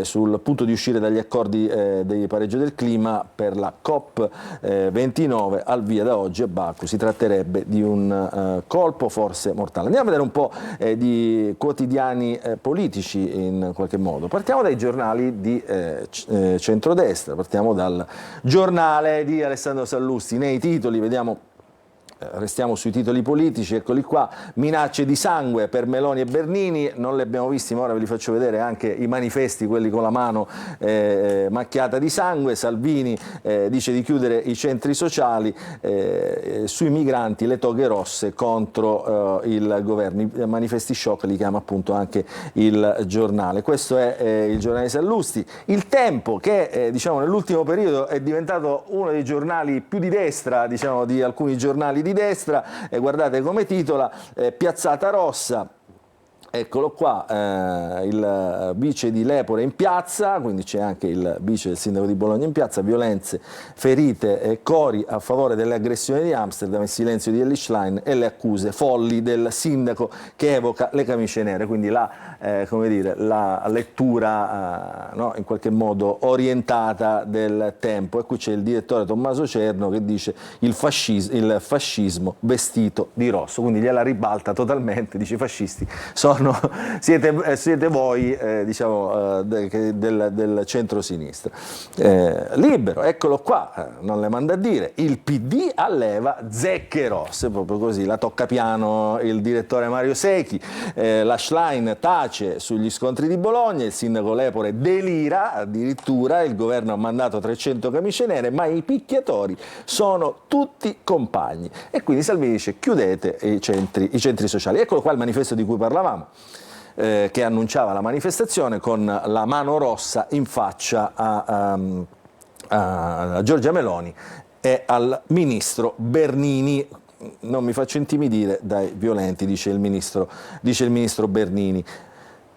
sul punto di uscire dagli accordi di pareggio del clima per la COP29 al via da oggi a Baku. Si tratterebbe di un colpo forse mortale. Andiamo a vedere un po' di quotidiani politici in qualche modo. Partiamo dai giornali di centrodestra, partiamo dal giornale di Alessandro Sallusti. Nei titoli vediamo, restiamo sui titoli politici, eccoli qua: minacce di sangue per Meloni e Bernini, non li abbiamo visti, ma ora ve li faccio vedere anche i manifesti, quelli con la mano macchiata di sangue. Salvini dice di chiudere i centri sociali, sui migranti le toghe rosse contro il governo. I manifesti shock li chiama appunto anche il giornale. Questo è il giornale di Sallusti. Il Tempo, che nell'ultimo periodo è diventato uno dei giornali più di destra, di alcuni giornali di destra, e guardate come titola: piazzata rossa. Eccolo qua, il vice di Lepore in piazza, quindi c'è anche il vice del sindaco di Bologna in piazza, violenze, ferite e cori a favore delle aggressioni di Amsterdam, il silenzio di Elly Schlein e le accuse folli del sindaco che evoca le camicie nere, quindi come dire, la lettura no, in qualche modo orientata del tempo. E qui c'è il direttore Tommaso Cerno che dice il fascismo vestito di rosso, quindi gliela ribalta totalmente, dice i fascisti siete voi diciamo, del centro-sinistra. Libero, eccolo qua, non le manda a dire, il PD alleva zecche rosse, proprio così, la tocca piano il direttore Mario Secchi, la Schlein tace sugli scontri di Bologna, il sindaco Lepore delira addirittura, il governo ha mandato 300 camicie nere, ma i picchiatori sono tutti compagni. E quindi Salvini dice chiudete i centri sociali. Eccolo qua il manifesto di cui parlavamo, che annunciava la manifestazione con la mano rossa in faccia a Giorgia Meloni e al ministro Bernini. Non mi faccio intimidire dai violenti, dice il ministro Bernini.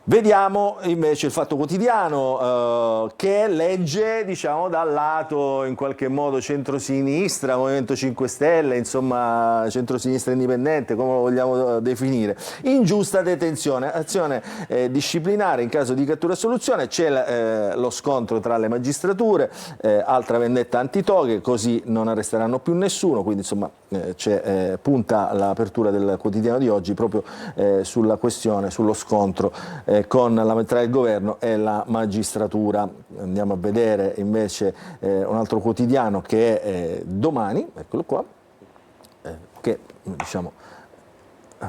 Vediamo invece il Fatto Quotidiano che legge, diciamo, dal lato in qualche modo centrosinistra, Movimento 5 Stelle, insomma centrosinistra indipendente, come lo vogliamo definire. Ingiusta detenzione, azione disciplinare in caso di cattura e assoluzione, c'è lo scontro tra le magistrature, altra vendetta antitoghe, così non arresteranno più nessuno, quindi insomma punta l'apertura del quotidiano di oggi proprio sulla questione, sullo scontro tra il governo e la magistratura. Andiamo a vedere invece un altro quotidiano che è Domani, eccolo qua, che diciamo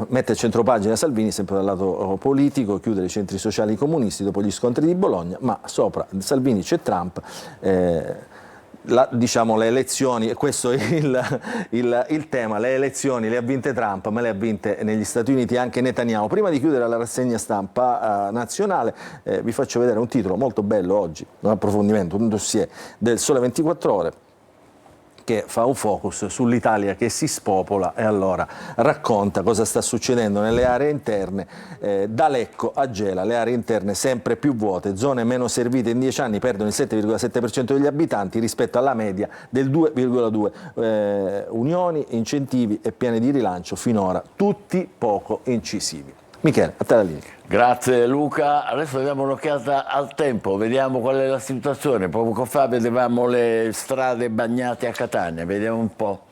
mette a centropagina Salvini, sempre dal lato politico, chiudere i centri sociali comunisti dopo gli scontri di Bologna, ma sopra Salvini c'è Trump. Diciamo le elezioni, e questo è il tema, le elezioni le ha vinte Trump, ma le ha vinte negli Stati Uniti anche Netanyahu. Prima di chiudere la rassegna stampa nazionale vi faccio vedere un titolo molto bello oggi, un approfondimento, un dossier del Sole 24 Ore che fa un focus sull'Italia che si spopola e allora racconta cosa sta succedendo nelle aree interne, da Lecco a Gela, le aree interne sempre più vuote, zone meno servite in 10 anni perdono il 7,7% degli abitanti rispetto alla media del 2,2%, unioni, incentivi e piani di rilancio finora tutti poco incisivi. Michele, a te la linea. Grazie Luca, adesso diamo un'occhiata al tempo, vediamo qual è la situazione. Poco fa vedevamo le strade bagnate a Catania, vediamo un po'.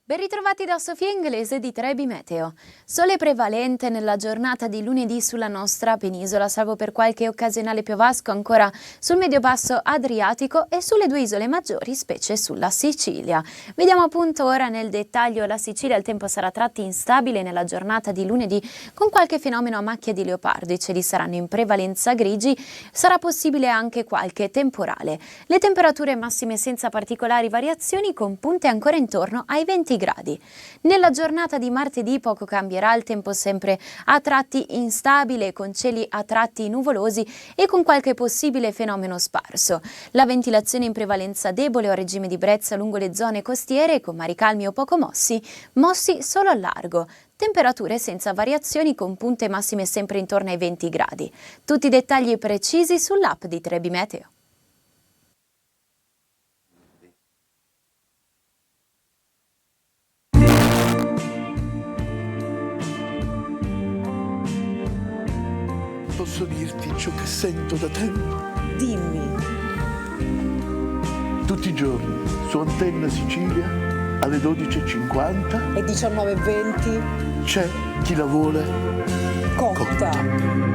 Ben ritrovati da Sofia Inglese di Trebi Meteo. Sole prevalente nella giornata di lunedì sulla nostra penisola, salvo per qualche occasionale piovasco ancora sul medio-basso Adriatico e sulle due isole maggiori, specie sulla Sicilia. Vediamo appunto ora nel dettaglio la Sicilia. Il tempo sarà a tratti instabile nella giornata di lunedì con qualche fenomeno a macchia di leopardo. I cieli saranno in prevalenza grigi, sarà possibile anche qualche temporale. Le temperature massime senza particolari variazioni con punte ancora intorno ai 20 gradi. Nella giornata di martedì poco cambierà, il tempo sempre a tratti instabile, con cieli a tratti nuvolosi e con qualche possibile fenomeno sparso. La ventilazione in prevalenza debole o a regime di brezza lungo le zone costiere, con mari calmi o poco mossi solo al largo. Temperature senza variazioni con punte massime sempre intorno ai 20 gradi. Tutti i dettagli precisi sull'app di Trebi Meteo. Posso dirti ciò che sento da tempo? Dimmi. Tutti i giorni su Antenna Sicilia alle 12:50 e 19:20 c'è chi la vuole cotta.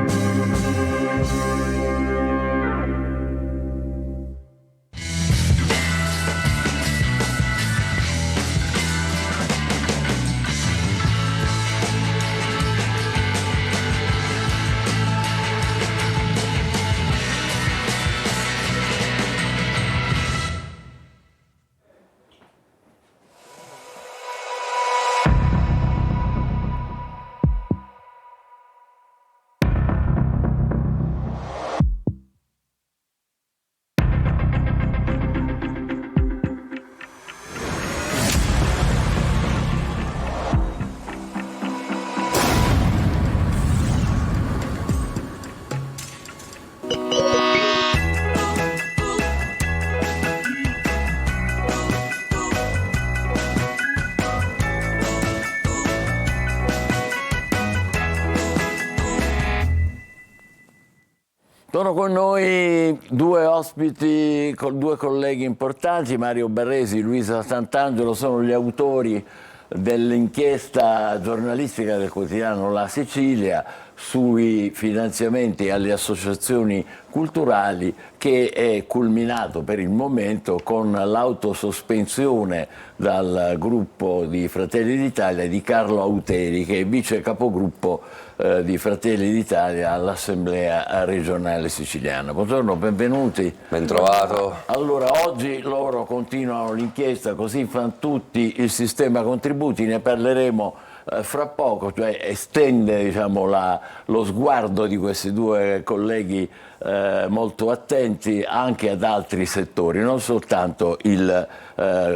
Sono con noi due ospiti, due colleghi importanti, Mario Barresi, Luisa Sant'Angelo, sono gli autori dell'inchiesta giornalistica del quotidiano La Sicilia sui finanziamenti alle associazioni culturali, che è culminato per il momento con l'autosospensione dal gruppo di Fratelli d'Italia di Carlo Auteri, che è vice capogruppo di Fratelli d'Italia all'Assemblea regionale siciliana. Buongiorno, benvenuti. Bentrovato. Allora, oggi loro continuano l'inchiesta Così fan tutti, il sistema contributi, ne parleremo fra poco, cioè estende, diciamo, lo sguardo di questi due colleghi molto attenti anche ad altri settori, non soltanto la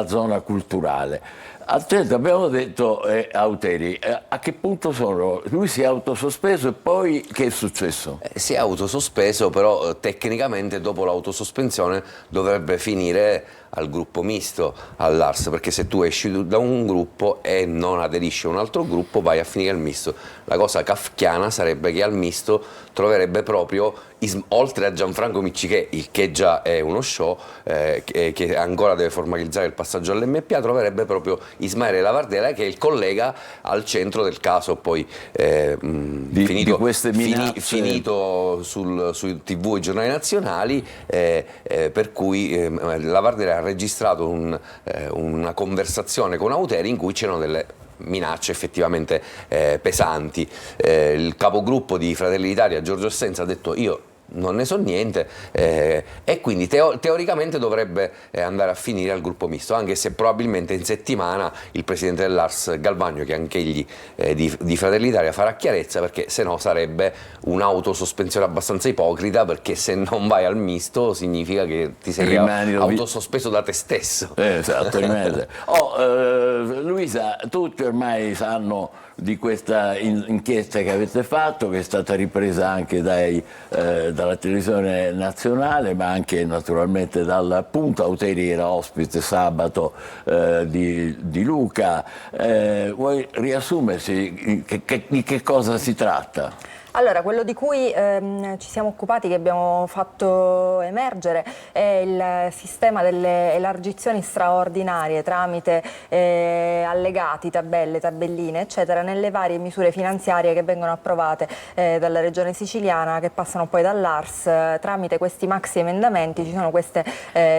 zona culturale. Attento, abbiamo detto Auteri, a che punto sono? Lui si è autosospeso e poi che è successo? Si è autosospeso, però tecnicamente dopo l'autosospensione dovrebbe finire al gruppo misto, all'ARS, perché se tu esci da un gruppo e non aderisci a un altro gruppo vai a finire al misto. La cosa kafkiana sarebbe che al misto troverebbe proprio, oltre a Gianfranco Miccichè, il che già è uno show, che ancora deve formalizzare il passaggio all'MPA, troverebbe proprio Ismaele Lavardera, che è il collega al centro del caso poi finito sui TV e giornali nazionali, per cui Lavardera ha registrato una conversazione con Auteri in cui c'erano delle minacce effettivamente pesanti. Il capogruppo di Fratelli d'Italia, Giorgio Assenza, ha detto: io non ne so niente, e quindi teoricamente dovrebbe andare a finire al gruppo misto, anche se probabilmente in settimana il presidente dell'ARS Galvagno, che anche egli di Fratelli d'Italia, farà chiarezza, perché se no sarebbe un'autosospensione abbastanza ipocrita, perché se non vai al misto significa che ti sei autosospeso da te stesso. Esatto. Luisa, tutti ormai sanno di questa inchiesta che avete fatto, che è stata ripresa anche dalla televisione nazionale, ma anche naturalmente dal Punto. Auteri era ospite sabato di Luca. Vuoi riassumersi di che cosa si tratta? Allora, quello di cui ci siamo occupati, che abbiamo fatto emergere, è il sistema delle elargizioni straordinarie tramite allegati, tabelle, tabelline, eccetera, nelle varie misure finanziarie che vengono approvate dalla Regione Siciliana, che passano poi dall'ARS. Tramite questi maxi emendamenti ci sono queste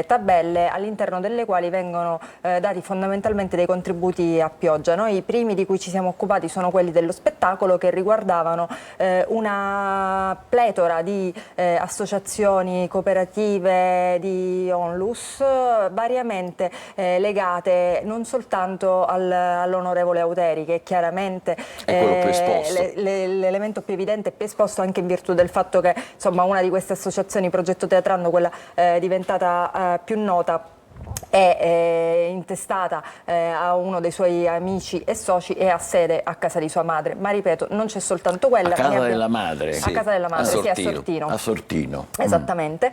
tabelle all'interno delle quali vengono dati fondamentalmente dei contributi a pioggia. Noi i primi di cui ci siamo occupati sono quelli dello spettacolo, che riguardavano una pletora di associazioni cooperative, di onlus, variamente legate non soltanto all'onorevole Auteri, che chiaramente è l'elemento più evidente e più esposto, anche in virtù del fatto che, insomma, una di queste associazioni, Progetto Teatrando, quella diventata più nota, è intestata a uno dei suoi amici e soci e ha sede a casa di sua madre. Ma ripeto, non c'è soltanto quella. A casa della madre? A casa della madre, sì, a Sortino. A Sortino. Esattamente.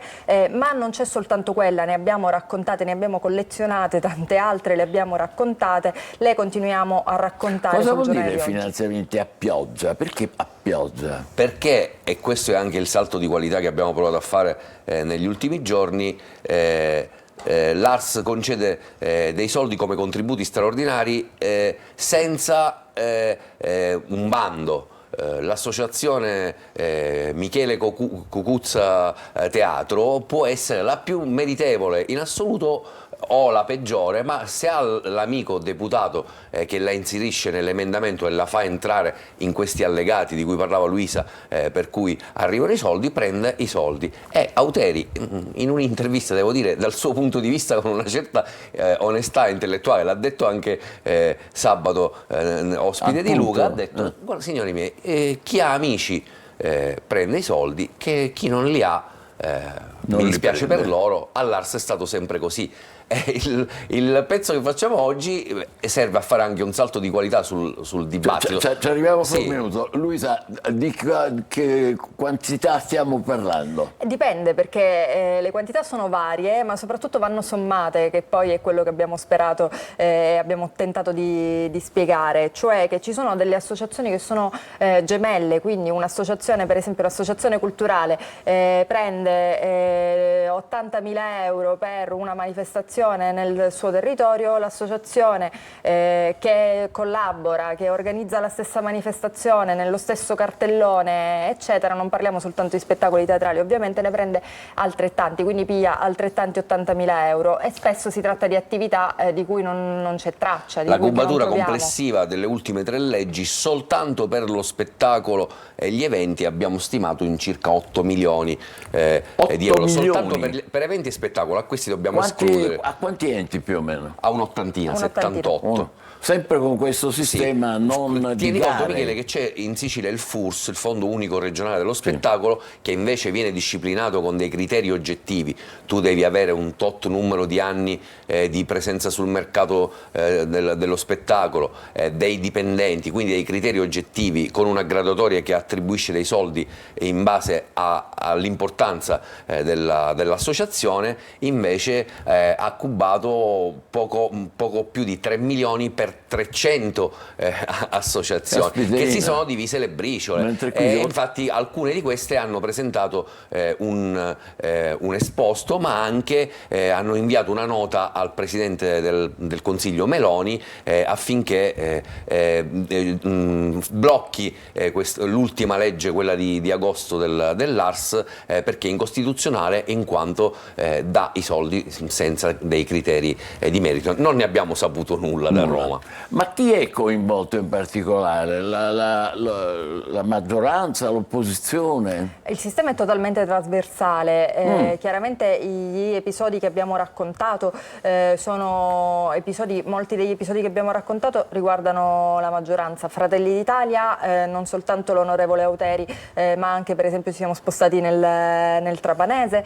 Ma non c'è soltanto quella, ne abbiamo raccontate, ne abbiamo collezionate tante altre, le abbiamo raccontate, le continuiamo a raccontare. Cosa vuol dire finanziamenti a pioggia? Perché a pioggia? Perché, e questo è anche il salto di qualità che abbiamo provato a fare negli ultimi giorni, l'ARS concede dei soldi come contributi straordinari senza un bando. L'associazione Michele Cucuzza Teatro può essere la più meritevole in assoluto o la peggiore, ma se ha l'amico deputato che la inserisce nell'emendamento e la fa entrare in questi allegati di cui parlava Luisa, per cui arrivano i soldi, prende i soldi. E Auteri, in un'intervista, devo dire, dal suo punto di vista con una certa onestà intellettuale, l'ha detto anche sabato ospite di Luca, ha detto: guarda, signori miei, chi ha amici prende i soldi, che chi non li ha mi dispiace per loro, all'Ars è stato sempre così. Il pezzo che facciamo oggi serve a fare anche un salto di qualità sul dibattito. Ci arriviamo per un minuto. Luisa, di che quantità stiamo parlando? Dipende, perché le quantità sono varie, ma soprattutto vanno sommate, che poi è quello che abbiamo sperato e abbiamo tentato di spiegare, cioè che ci sono delle associazioni che sono gemelle, quindi un'associazione, per esempio l'associazione culturale, prende 80.000 euro per una manifestazione nel suo territorio, l'associazione che collabora, che organizza la stessa manifestazione nello stesso cartellone, eccetera, non parliamo soltanto di spettacoli teatrali, ovviamente ne prende altrettanti, quindi piglia altrettanti 80.000 euro, e spesso si tratta di attività di cui non c'è traccia. La cubatura complessiva delle ultime 3 leggi soltanto per lo spettacolo e gli eventi abbiamo stimato in circa 8 milioni di euro, soltanto per eventi e spettacolo. A questi dobbiamo escludere. A quanti enti più o meno? A un'ottantina, 78. Sempre con questo sistema non di Tieni conto, gare. Michele, che c'è in Sicilia il FURS, il Fondo Unico Regionale dello Spettacolo, che invece viene disciplinato con dei criteri oggettivi. Tu devi avere un tot numero di anni di presenza sul mercato dello spettacolo, dei dipendenti, quindi dei criteri oggettivi, con una graduatoria che attribuisce dei soldi in base all'importanza dell'associazione. Invece ha cubato poco più di 3 milioni per 300 associazioni che si sono divise le briciole, infatti alcune di queste hanno presentato un esposto, ma anche hanno inviato una nota al Presidente del Consiglio Meloni affinché blocchi l'ultima legge, quella di agosto dell'Ars, perché è incostituzionale in quanto dà i soldi senza dei criteri di merito. Non ne abbiamo saputo nulla da Roma. Ma chi è coinvolto in particolare? La maggioranza, l'opposizione? Il sistema è totalmente trasversale, chiaramente gli episodi che abbiamo raccontato sono molti degli episodi che abbiamo raccontato riguardano la maggioranza. Fratelli d'Italia, non soltanto l'onorevole Auteri, ma anche per esempio ci siamo spostati nel Trapanese.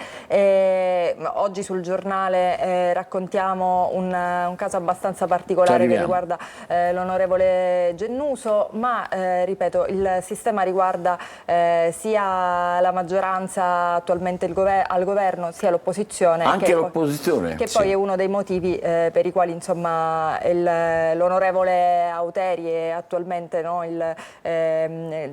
Oggi sul giornale raccontiamo un caso abbastanza particolare che riguarda l'onorevole Gennuso, ma ripeto, il sistema riguarda sia la maggioranza attualmente al governo, sia l'opposizione. Anche l'opposizione? Che poi è uno dei motivi per i quali insomma l'onorevole Auteri è attualmente il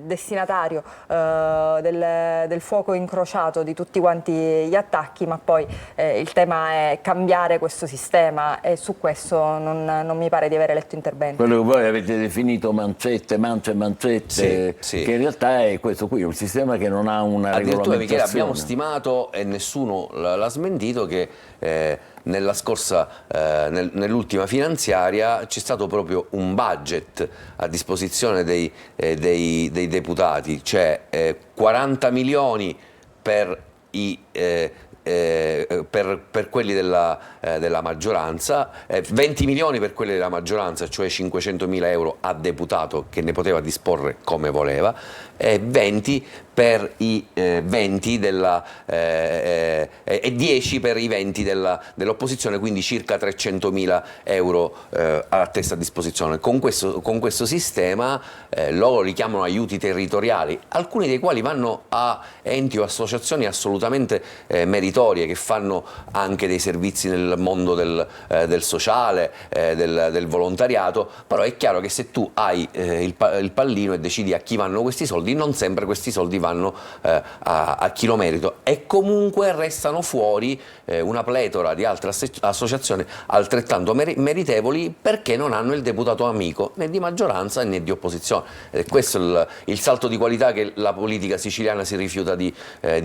destinatario del fuoco incrociato di tutti quanti gli attacchi, ma poi il tema è cambiare questo sistema, e su questo non mi pare di avere letto interventi. Quello che voi avete definito mancette, sì. che in realtà è questo qui, un sistema che non ha una regolamentazione. Addirittura, Michele, abbiamo stimato, e nessuno l'ha smentito, che nell'ultima finanziaria c'è stato proprio un budget a disposizione dei deputati, cioè 40 milioni per quelli della maggioranza, 20 milioni per quelli della maggioranza, cioè 500.000 euro a deputato che ne poteva disporre come voleva, e 20 per i 20 e 10 per i 20 dell'opposizione, quindi circa 300.000 euro a testa a disposizione. Con questo sistema loro li chiamano aiuti territoriali, alcuni dei quali vanno a enti o associazioni assolutamente meritorie, che fanno anche dei servizi nel mondo del sociale, del volontariato. Però è chiaro che se tu hai il pallino e decidi a chi vanno questi soldi, non sempre questi soldi vanno a chi lo merito, e comunque restano fuori una pletora di altre associazioni altrettanto meritevoli, perché non hanno il deputato amico né di maggioranza né di opposizione. Questo è il salto di qualità che la politica siciliana si rifiuta di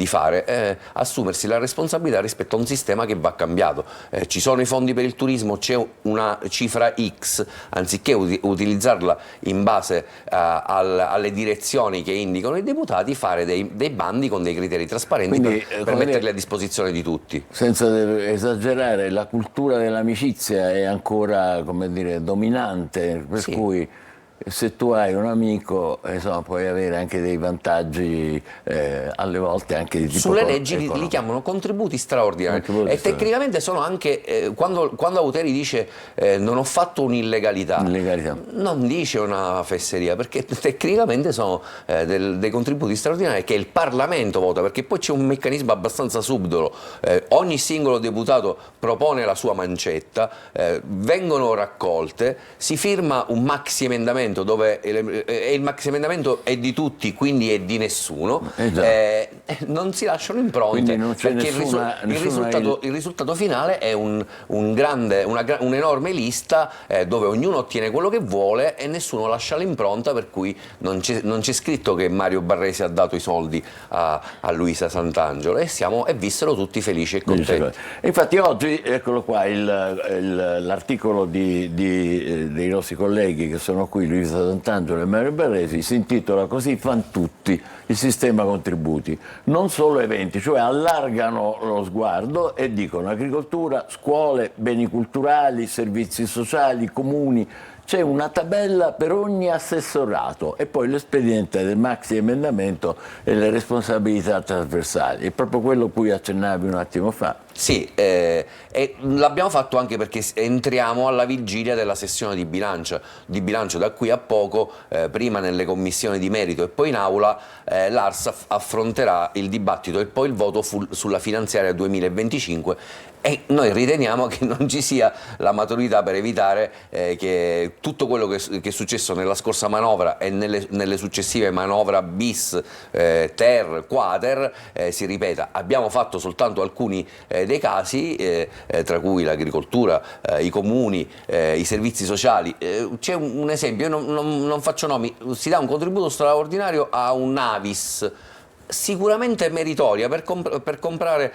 fare, assumersi la responsabilità rispetto a un sistema che va cambiato. Ci sono i fondi per il turismo, c'è una cifra X, anziché utilizzarla in base alle direzioni che indicano i deputati, fare dei bandi con dei criteri trasparenti. Quindi, per metterli a disposizione di tutti. Senza esagerare, la cultura dell'amicizia è ancora, come dire, dominante, per cui se tu hai un amico, insomma, puoi avere anche dei vantaggi, alle volte anche di tipo sulle leggi li economico. chiamano contributi straordinari e tecnicamente sono anche, quando Auteri dice non ho fatto un'illegalità, non dice una fesseria, perché tecnicamente sono dei contributi straordinari che il Parlamento vota, perché poi c'è un meccanismo abbastanza subdolo, ogni singolo deputato propone la sua mancetta, vengono raccolte, si firma un maxi emendamento dove il maxi emendamento è di tutti, quindi è di nessuno, non si lasciano impronte, perché il risultato finale è un'enorme lista dove ognuno ottiene quello che vuole e nessuno lascia l'impronta, per cui non c'è scritto che Mario Barresi ha dato i soldi a Luisa Sant'Angelo e vissero tutti felici e contenti. Infatti oggi, eccolo qua, l'articolo dei nostri colleghi che sono qui, Luisa Sant'Angelo e Mario Barresi, si intitola "Così fan tutti, il sistema contributi". Non solo eventi, cioè allargano lo sguardo e dicono agricoltura, scuole, beni culturali, servizi sociali, comuni. C'è una tabella per ogni assessorato e poi l'espediente del maxi emendamento e le responsabilità trasversali. È proprio quello a cui accennavi un attimo fa. Sì, e l'abbiamo fatto anche perché entriamo alla vigilia della sessione di bilancio da qui a poco, prima nelle commissioni di merito e poi in aula l'ARS affronterà il dibattito e poi il voto sulla finanziaria 2025 e noi riteniamo che non ci sia la maturità per evitare che tutto quello che è successo nella scorsa manovra e nelle successive manovra bis, ter, quater si ripeta. Abbiamo fatto soltanto alcuni dei casi, tra cui l'agricoltura, i comuni, i servizi sociali. C'è un esempio, io non faccio nomi, si dà un contributo straordinario a un Avis, sicuramente meritoria, per comprare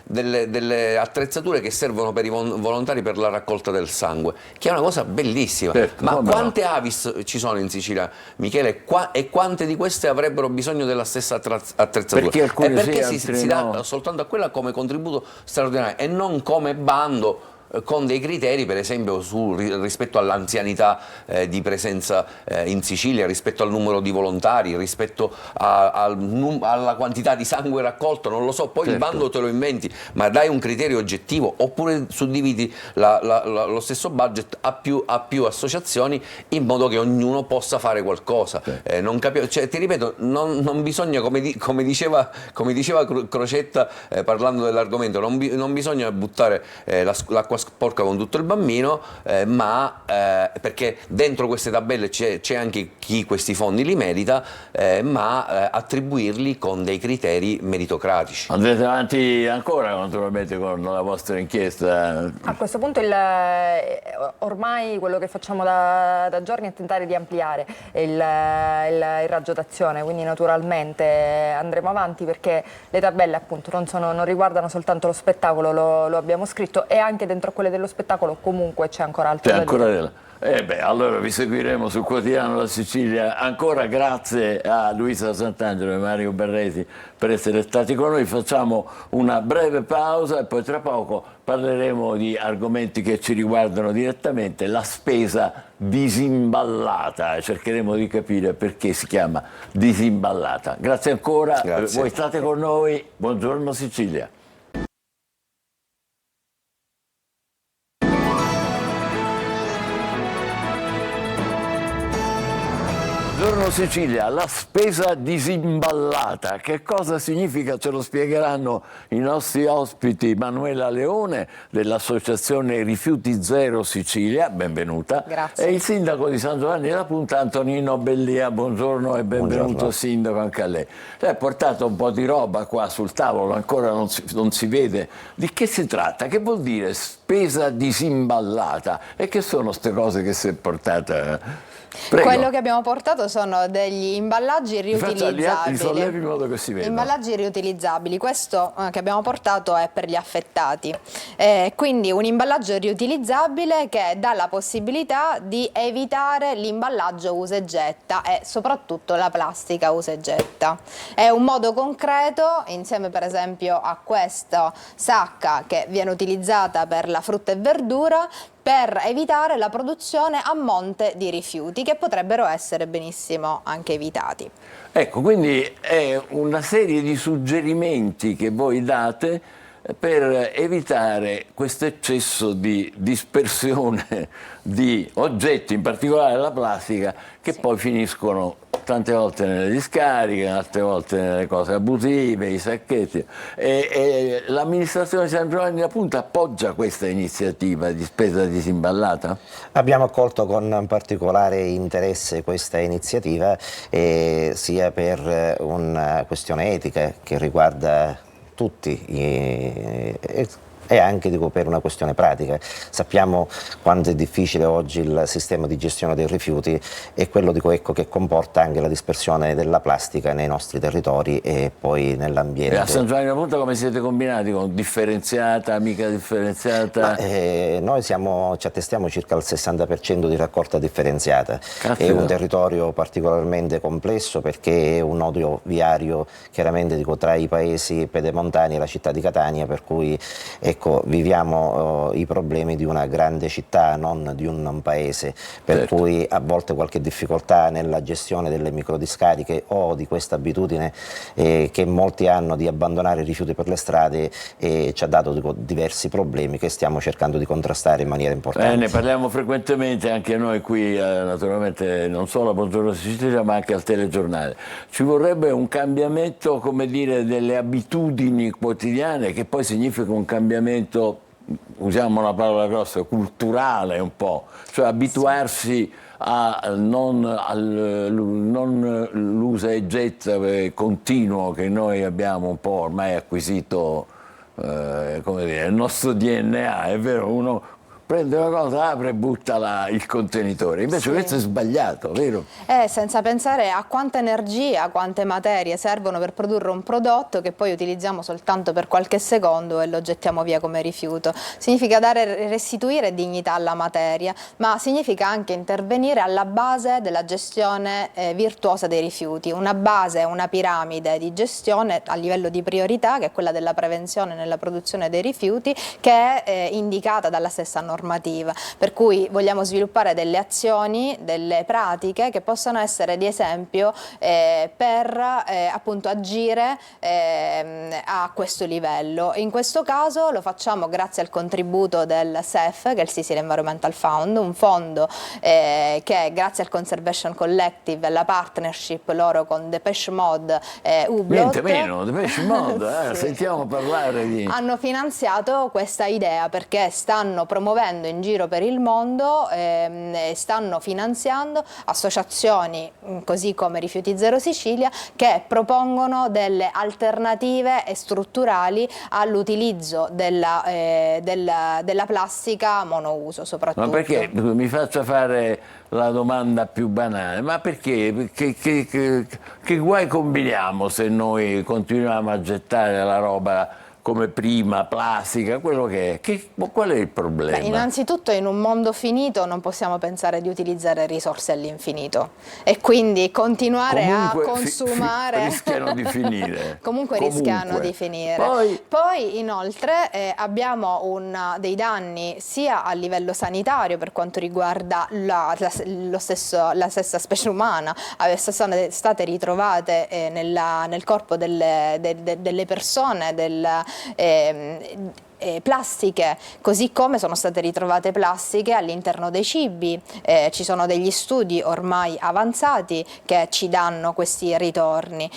delle attrezzature che servono per i volontari per la raccolta del sangue, che è una cosa bellissima. Ma quante Avis ci sono in Sicilia, Michele, e quante di queste avrebbero bisogno della stessa attrezzatura? Perché si dà soltanto a quella come contributo straordinario e non come bando con dei criteri, per esempio rispetto all'anzianità di presenza in Sicilia, rispetto al numero di volontari, rispetto alla quantità di sangue raccolto, non lo so, poi il bando te lo inventi, ma dai un criterio oggettivo, oppure suddividi lo stesso budget a più associazioni in modo che ognuno possa fare qualcosa. Cioè, ti ripeto, non bisogna, come diceva Crocetta parlando dell'argomento, non bisogna buttare l'acqua sporca con tutto il bambino, perché dentro queste tabelle c'è anche chi questi fondi li merita, ma attribuirli con dei criteri meritocratici. Andrete avanti ancora naturalmente con la vostra inchiesta? A questo punto ormai quello che facciamo da giorni è tentare di ampliare il raggio d'azione, quindi naturalmente andremo avanti perché le tabelle appunto non riguardano soltanto lo spettacolo, lo abbiamo scritto, e anche dentro quelle dello spettacolo comunque c'è ancora altro da dire. Allora vi seguiremo sul quotidiano La Sicilia. Ancora grazie a Luisa Sant'Angelo e Mario Barresi per essere stati con noi. Facciamo una breve pausa e poi tra poco parleremo di argomenti che ci riguardano direttamente, la spesa disimballata. Cercheremo di capire perché si chiama disimballata. Grazie ancora. Grazie. Voi state con noi. Buongiorno Sicilia. Buongiorno Sicilia, la spesa disimballata. Che cosa significa? Ce lo spiegheranno i nostri ospiti. Manuela Leone dell'associazione Rifiuti Zero Sicilia, benvenuta. Grazie. E il sindaco di San Giovanni della Punta, Antonino Bellia. Buongiorno e benvenuto sindaco anche a lei. Lei ha portato un po' di roba qua sul tavolo, ancora non si vede. Di che si tratta? Che vuol dire spesa disimballata? E che sono queste cose che si è portata? Prego. Quello che abbiamo portato sono degli imballaggi riutilizzabili. Li sollevi in modo che si veda. Imballaggi riutilizzabili. Questo che abbiamo portato è per gli affettati. Quindi un imballaggio riutilizzabile che dà la possibilità di evitare l'imballaggio usa e getta e soprattutto la plastica usa e getta. È un modo concreto, insieme per esempio a questa sacca che viene utilizzata per la frutta e verdura, per evitare la produzione a monte di rifiuti che potrebbero essere benissimo anche evitati. Ecco, quindi è una serie di suggerimenti che voi date per evitare questo eccesso di dispersione di oggetti, in particolare la plastica, che poi finiscono tante volte nelle discariche, altre volte nelle cose abusive, i sacchetti. E l'amministrazione di San Giovanni da Punta appoggia questa iniziativa di spesa disimballata? Abbiamo accolto con particolare interesse questa iniziativa, sia per una questione etica che riguarda tutti e anche per una questione pratica. Sappiamo quanto è difficile oggi il sistema di gestione dei rifiuti e quello che comporta anche la dispersione della plastica nei nostri territori e poi nell'ambiente. E a San Giovanni da Punta come siete combinati? Con differenziata, mica differenziata? Noi ci attestiamo circa al 60% di raccolta differenziata. Caspita. È un territorio particolarmente complesso perché è un nodo viario chiaramente tra i paesi pedemontani e la città di Catania, per cui viviamo i problemi di una grande città, non di un paese, per cui a volte qualche difficoltà nella gestione delle microdiscariche o di questa abitudine che molti hanno di abbandonare i rifiuti per le strade ci ha dato diversi problemi che stiamo cercando di contrastare in maniera importante. Ne parliamo frequentemente anche noi qui, naturalmente non solo a Buongiorno Sicilia ma anche al telegiornale. Ci vorrebbe un cambiamento, come dire, delle abitudini quotidiane, che poi significa un cambiamento, usiamo una parola grossa, culturale un po', cioè abituarsi a non l'usa e getta continuo che noi abbiamo un po' ormai acquisito, come dire, il nostro DNA, è vero, uno prende una cosa, apre e butta il contenitore, invece questo è sbagliato, vero? Senza pensare a quanta energia, quante materie servono per produrre un prodotto che poi utilizziamo soltanto per qualche secondo e lo gettiamo via come rifiuto. Significa restituire dignità alla materia, ma significa anche intervenire alla base della gestione virtuosa dei rifiuti, una base, una piramide di gestione a livello di priorità, che è quella della prevenzione nella produzione dei rifiuti, che è indicata dalla stessa normativa. Per cui vogliamo sviluppare delle azioni, delle pratiche che possano essere di esempio per appunto agire a questo livello. In questo caso lo facciamo grazie al contributo del SEF, che è il Sicily Environmental Fund, un fondo che grazie al Conservation Collective, la partnership loro con Depeche Mode e Hublot, niente meno, Depeche Mode, sentiamo parlare di... hanno finanziato questa idea perché stanno promuovendo in giro per il mondo, stanno finanziando associazioni così come Rifiuti Zero Sicilia, che propongono delle alternative e strutturali all'utilizzo della plastica monouso soprattutto. Ma perché, mi faccia fare la domanda più banale, ma perché che guai combiniamo se noi continuiamo a gettare la roba come prima, plastica, quello che è? Qual è il problema? Innanzitutto in un mondo finito non possiamo pensare di utilizzare risorse all'infinito e quindi continuare a consumare rischiano di finire. Comunque rischiano di finire. Poi inoltre abbiamo dei danni sia a livello sanitario per quanto riguarda la stessa specie umana, sono state ritrovate nel corpo delle persone plastiche, così come sono state ritrovate plastiche all'interno dei cibi. Ci sono degli studi ormai avanzati che ci danno questi ritorni.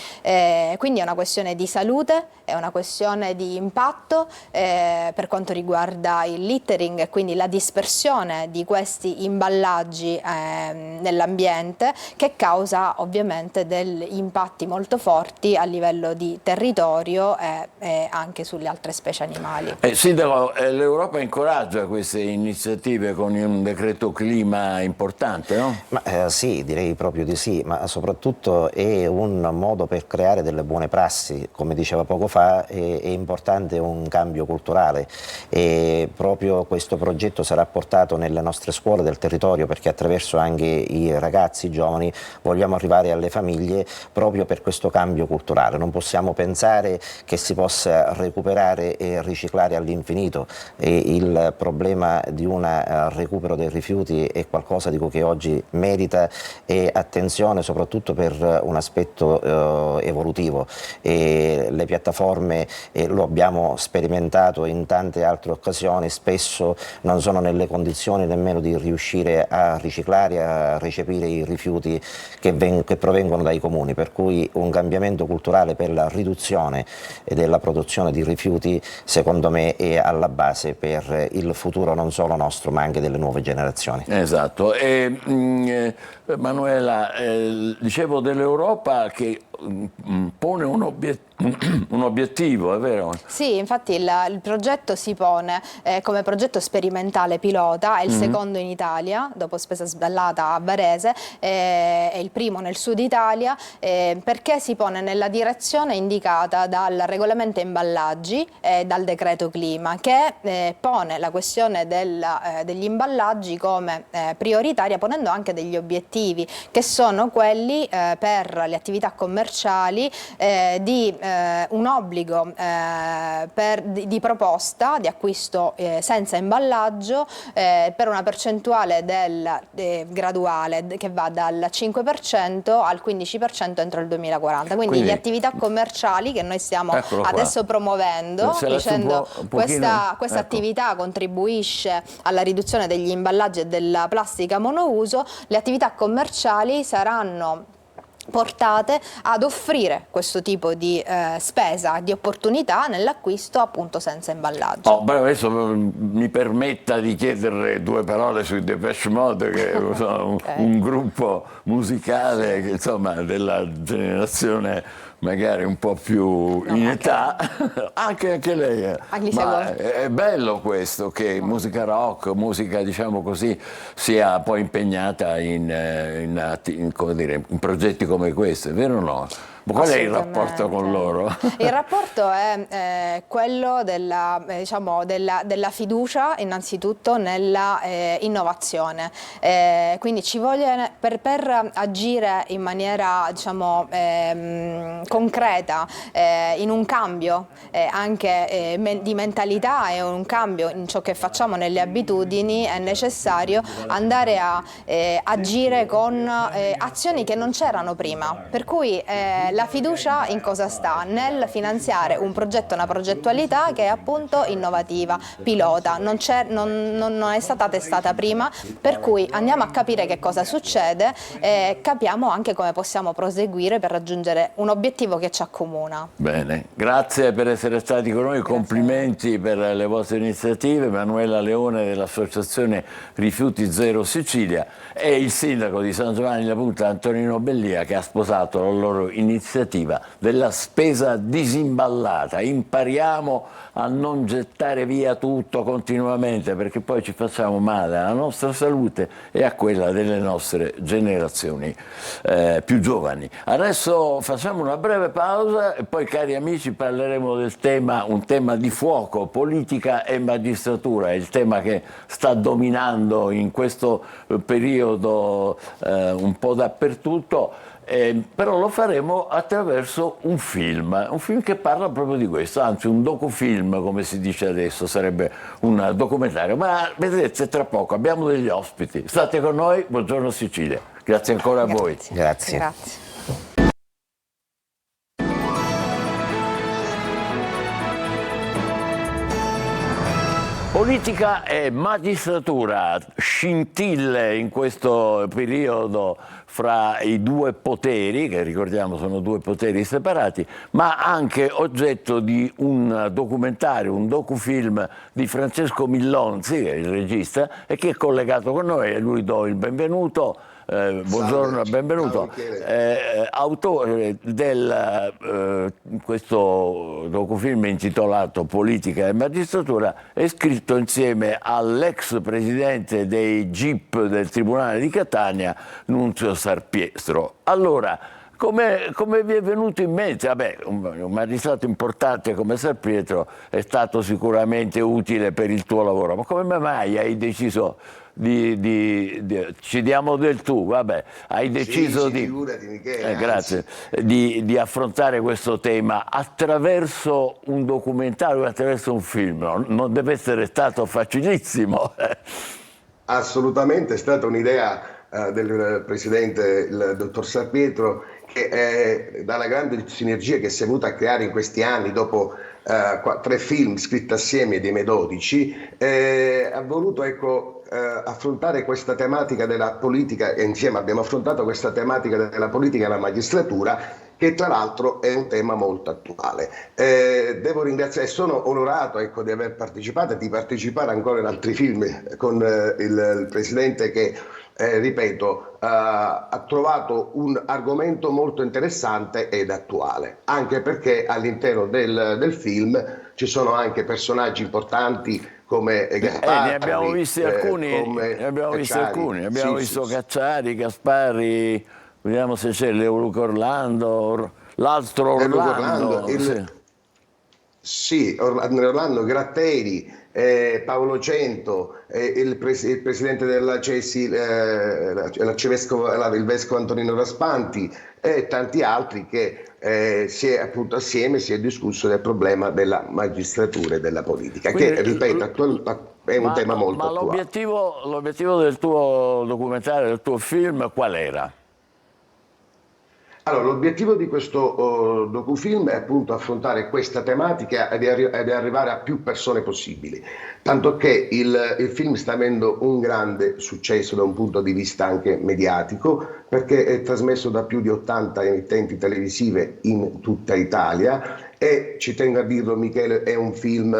Quindi è una questione di salute, è una questione di impatto per quanto riguarda il littering e quindi la dispersione di questi imballaggi nell'ambiente, che causa ovviamente degli impatti molto forti a livello di territorio e anche sulle altre specie animali. Sindaco, l'Europa incoraggia queste iniziative con un decreto clima importante, no? Sì, direi proprio di sì, ma soprattutto è un modo per creare delle buone prassi. Come diceva poco fa, è importante un cambio culturale e proprio questo progetto sarà portato nelle nostre scuole del territorio, perché attraverso anche i ragazzi, i giovani, vogliamo arrivare alle famiglie proprio per questo cambio culturale. Non possiamo pensare che si possa recuperare e riciclare all'infinito e il problema di un recupero dei rifiuti è qualcosa che oggi merita attenzione, soprattutto per un aspetto evolutivo. E le piattaforme, lo abbiamo sperimentato in tante altre occasioni, spesso non sono nelle condizioni nemmeno di riuscire a riciclare, a recepire i rifiuti che provengono dai comuni, per cui un cambiamento culturale per la riduzione della produzione di rifiuti secondo me è alla base per il futuro non solo nostro ma anche delle nuove generazioni. Esatto. Manuela, dicevo dell'Europa che pone un obiettivo, è vero? Sì, infatti il progetto si pone come progetto sperimentale pilota, è il secondo in Italia, dopo Spesa Sballata a Varese, è il primo nel sud Italia, perché si pone nella direzione indicata dal regolamento imballaggi e dal decreto clima, che pone la questione degli imballaggi come prioritaria, ponendo anche degli obiettivi che sono quelli per le attività commerciali di un obbligo di proposta di acquisto senza imballaggio per una percentuale graduale che va dal 5% al 15% entro il 2040. Quindi le attività commerciali che noi stiamo adesso promuovendo, dicendo questa attività contribuisce alla riduzione degli imballaggi e della plastica monouso, le attività commerciali saranno portate ad offrire questo tipo di spesa, di opportunità nell'acquisto appunto senza imballaggio. Adesso mi permetta di chiedere due parole sui Depeche Mode, che sono un gruppo musicale che, insomma, della generazione magari un po' più in età, anche lei. Ma è bello questo, che musica rock, musica diciamo così, sia poi impegnata in progetti come questo, è vero o no? Qual è il rapporto con loro? Il rapporto è quello della fiducia innanzitutto nella innovazione, quindi ci vuole per agire in maniera concreta in un cambio anche di mentalità e un cambio in ciò che facciamo nelle abitudini, è necessario andare a agire con azioni che non c'erano prima, per cui la fiducia in cosa sta? Nel finanziare un progetto, una progettualità che è appunto innovativa, pilota, non è stata testata prima, per cui andiamo a capire che cosa succede e capiamo anche come possiamo proseguire per raggiungere un obiettivo che ci accomuna. Bene, grazie per essere stati con noi, complimenti per le vostre iniziative. Manuela Leone dell'Associazione Rifiuti Zero Sicilia e il sindaco di San Giovanni La Punta, Antonino Bellia, che ha sposato la loro iniziativa della spesa disimballata. Impariamo a non gettare via tutto continuamente, perché poi ci facciamo male alla nostra salute e a quella delle nostre generazioni più giovani. Adesso facciamo una breve pausa e poi, cari amici, parleremo del tema, un tema di fuoco, politica e magistratura, è il tema che sta dominando in questo periodo un po' dappertutto. Però lo faremo attraverso un film che parla proprio di questo, anzi un docufilm, come si dice adesso, sarebbe un documentario, ma vedrete tra poco, abbiamo degli ospiti, state con noi, buongiorno Sicilia, grazie ancora a voi. Grazie. Politica e magistratura, scintille in questo periodo fra i due poteri, che ricordiamo sono due poteri separati, ma anche oggetto di un documentario, un docufilm di Francesco Millonzi, che è il regista, e che è collegato con noi, e lui do il benvenuto. Buongiorno e benvenuto. Autore di questo docufilm intitolato Politica e Magistratura, è scritto insieme all'ex presidente dei GIP del Tribunale di Catania, Nunzio Sarpiestro. Allora, come vi è venuto in mente? Vabbè, un magistrato importante come Sarpietro è stato sicuramente utile per il tuo lavoro, ma come mai hai deciso ci diamo del tu, vabbè, hai deciso figurati, Michele, grazie, di affrontare questo tema attraverso un documentario, attraverso un film. Non deve essere stato facilissimo. Assolutamente, è stata un'idea del presidente, il dottor Sarpietro, che dalla grande sinergia che si è venuta a creare in questi anni, dopo 3 film scritti assieme dei miei 12, ha voluto affrontare questa tematica della politica, e insieme abbiamo affrontato questa tematica della politica e della magistratura, che tra l'altro è un tema molto attuale. Devo ringraziare, sono onorato di aver partecipato e di partecipare ancora in altri film con il presidente che, ripeto, ha trovato un argomento molto interessante ed attuale, anche perché all'interno del film ci sono anche personaggi importanti come Gasparri, ne abbiamo visti alcuni, abbiamo visto Cacciari, Gasparri, vediamo se c'è Leoluca Orlando, l'altro Orlando. Orlando Gratteri, Paolo Cento, il presidente della CESI, il vescovo Antonino Raspanti e tanti altri che appunto assieme si è discusso del problema della magistratura e della politica. Quindi, che ripeto è un tema molto attuale. L'obiettivo del tuo documentario, del tuo film, qual era? Allora, l'obiettivo di questo docufilm è appunto affrontare questa tematica ed arrivare a più persone possibili, tanto che il film sta avendo un grande successo da un punto di vista anche mediatico, perché è trasmesso da più di 80 emittenti televisive in tutta Italia, e ci tengo a dirlo, Michele, è un film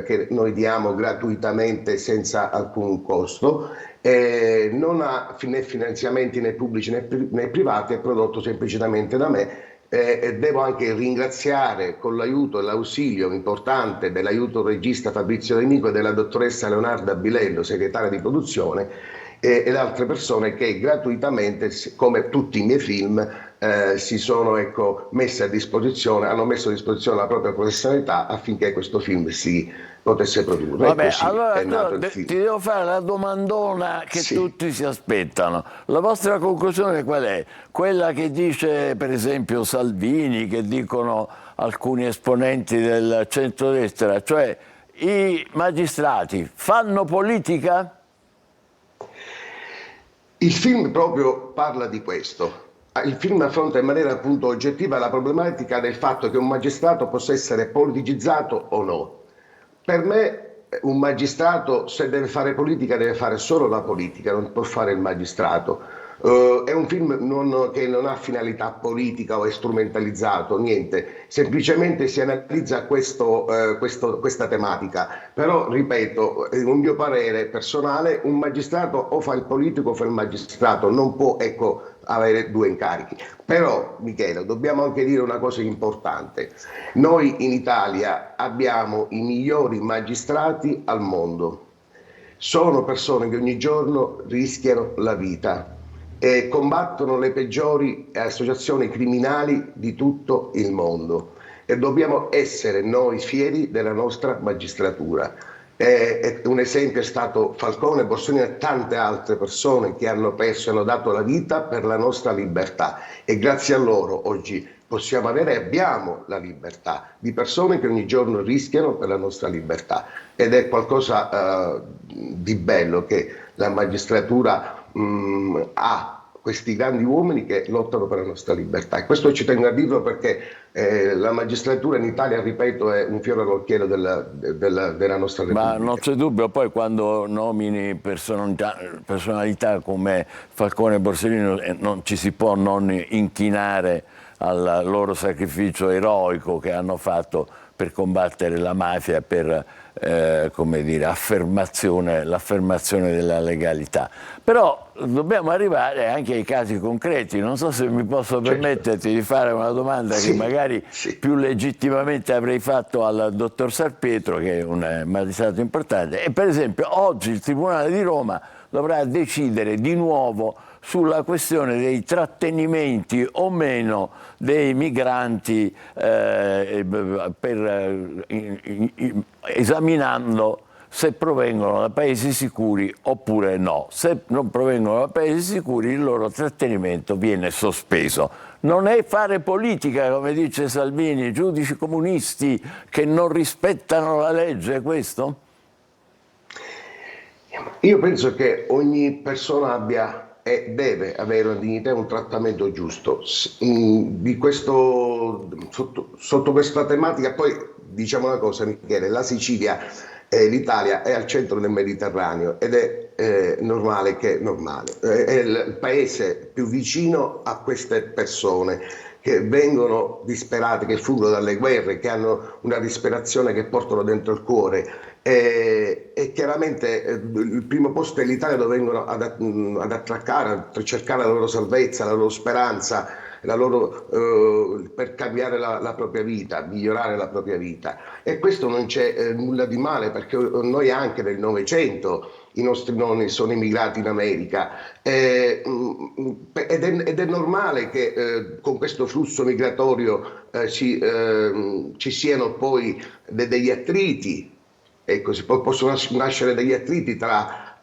che noi diamo gratuitamente senza alcun costo. Non ha né finanziamenti né pubblici né privati, è prodotto semplicemente da me. Devo anche ringraziare, con l'aiuto e l'ausilio importante dell'aiuto regista Fabrizio De Nico e della dottoressa Leonarda Bilello, segretaria di produzione, ed altre persone che gratuitamente, come tutti i miei film, si sono messe a disposizione, hanno messo a disposizione la propria professionalità affinché questo film si potesse produrre. Vabbè, allora ti devo fare la domandona che tutti si aspettano. La vostra conclusione qual è? Quella che dice per esempio Salvini, che dicono alcuni esponenti del centrodestra, cioè i magistrati fanno politica? Il film proprio parla di questo. Il film affronta in maniera appunto oggettiva la problematica del fatto che un magistrato possa essere politicizzato o no. Per me un magistrato, se deve fare politica, deve fare solo la politica, non può fare il magistrato. È un film che non ha finalità politica o è strumentalizzato, niente, semplicemente si analizza questa tematica. Però, ripeto, un mio parere personale, un magistrato o fa il politico o fa il magistrato, non può avere 2 incarichi. Però, Michele, dobbiamo anche dire una cosa importante. Noi in Italia abbiamo i migliori magistrati al mondo. Sono persone che ogni giorno rischiano la vita e combattono le peggiori associazioni criminali di tutto il mondo, e dobbiamo essere noi fieri della nostra magistratura. Un esempio è stato Falcone, Borsellino e tante altre persone che hanno perso e hanno dato la vita per la nostra libertà, e grazie a loro oggi possiamo avere e abbiamo la libertà di persone che ogni giorno rischiano per la nostra libertà, ed è qualcosa di bello che la magistratura ha questi grandi uomini che lottano per la nostra libertà, e questo ci tengo a dirlo perché la magistratura in Italia, ripeto, è un fiore all'occhiello della nostra Repubblica. Ma non c'è dubbio, poi quando nomini personalità come Falcone e Borsellino non ci si può non inchinare al loro sacrificio eroico che hanno fatto per combattere la mafia, per come dire, l'affermazione della legalità. Però dobbiamo arrivare anche ai casi concreti. Non so se mi posso permetterti di fare una domanda che magari più legittimamente avrei fatto al dottor Sarpietro, che è un magistrato importante. E per esempio oggi il Tribunale di Roma dovrà decidere di nuovo sulla questione dei trattenimenti o meno dei migranti esaminando se provengono da paesi sicuri oppure no. Se non provengono da paesi sicuri il loro trattenimento viene sospeso. Non è fare politica, come dice Salvini, giudici comunisti che non rispettano la legge, questo? Io penso che ogni persona abbia e deve avere una dignità e un trattamento giusto. Di questo, sotto questa tematica, poi diciamo una cosa, Michele, la Sicilia e l'Italia è al centro del Mediterraneo ed è normale che è il paese più vicino a queste persone che vengono disperate, che fuggono dalle guerre, che hanno una disperazione che portano dentro il cuore. E chiaramente il primo posto è l'Italia, dove vengono ad attraccare, a cercare la loro salvezza, la loro speranza, per cambiare la propria vita, migliorare la propria vita. E questo non c'è nulla di male, perché noi anche nel Novecento i nostri nonni sono immigrati in America ed è normale che con questo flusso migratorio ci siano poi degli attriti. Ecco, possono nascere degli attriti tra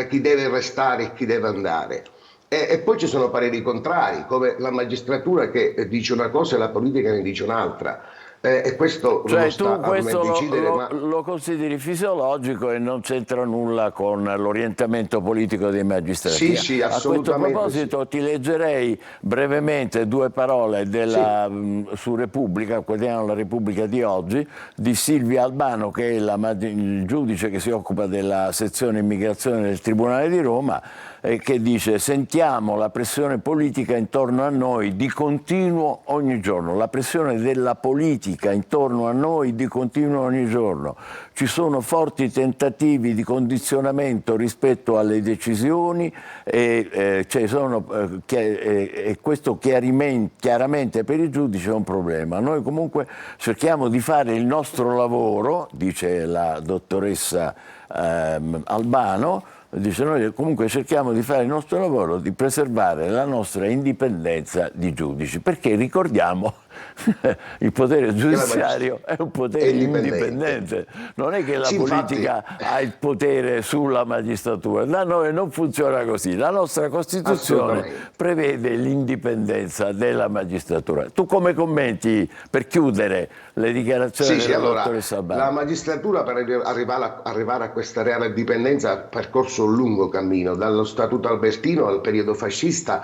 chi deve restare e chi deve andare. E poi ci sono pareri contrari, come la magistratura che dice una cosa e la politica ne dice un'altra. E questo cioè, non sta tu questo a me decidere, lo consideri fisiologico e non c'entra nulla con l'orientamento politico dei magistrati? Sì, a questo proposito ti leggerei brevemente 2 parole su Repubblica, quotidiano La Repubblica di oggi, di Silvia Albano, che è il giudice che si occupa della sezione immigrazione del Tribunale di Roma, che dice: sentiamo la pressione politica intorno a noi di continuo ogni giorno, la pressione della politica intorno a noi di continuo ogni giorno. Ci sono forti tentativi di condizionamento rispetto alle decisioni e questo chiaramente per i giudici è un problema. Noi comunque cerchiamo di fare il nostro lavoro, dice la dottoressa Albano. Dice: noi comunque cerchiamo di fare il nostro lavoro, di preservare la nostra indipendenza di giudici, perché ricordiamo il potere giudiziario è un potere indipendente, non è che la politica ha il potere sulla magistratura. Da noi non funziona così, la nostra Costituzione prevede l'indipendenza della magistratura. Tu come commenti, per chiudere, le dichiarazioni della dottoressa Albano? La magistratura, per arrivare a questa reale indipendenza, ha percorso un lungo cammino, dallo Statuto Albertino al periodo fascista,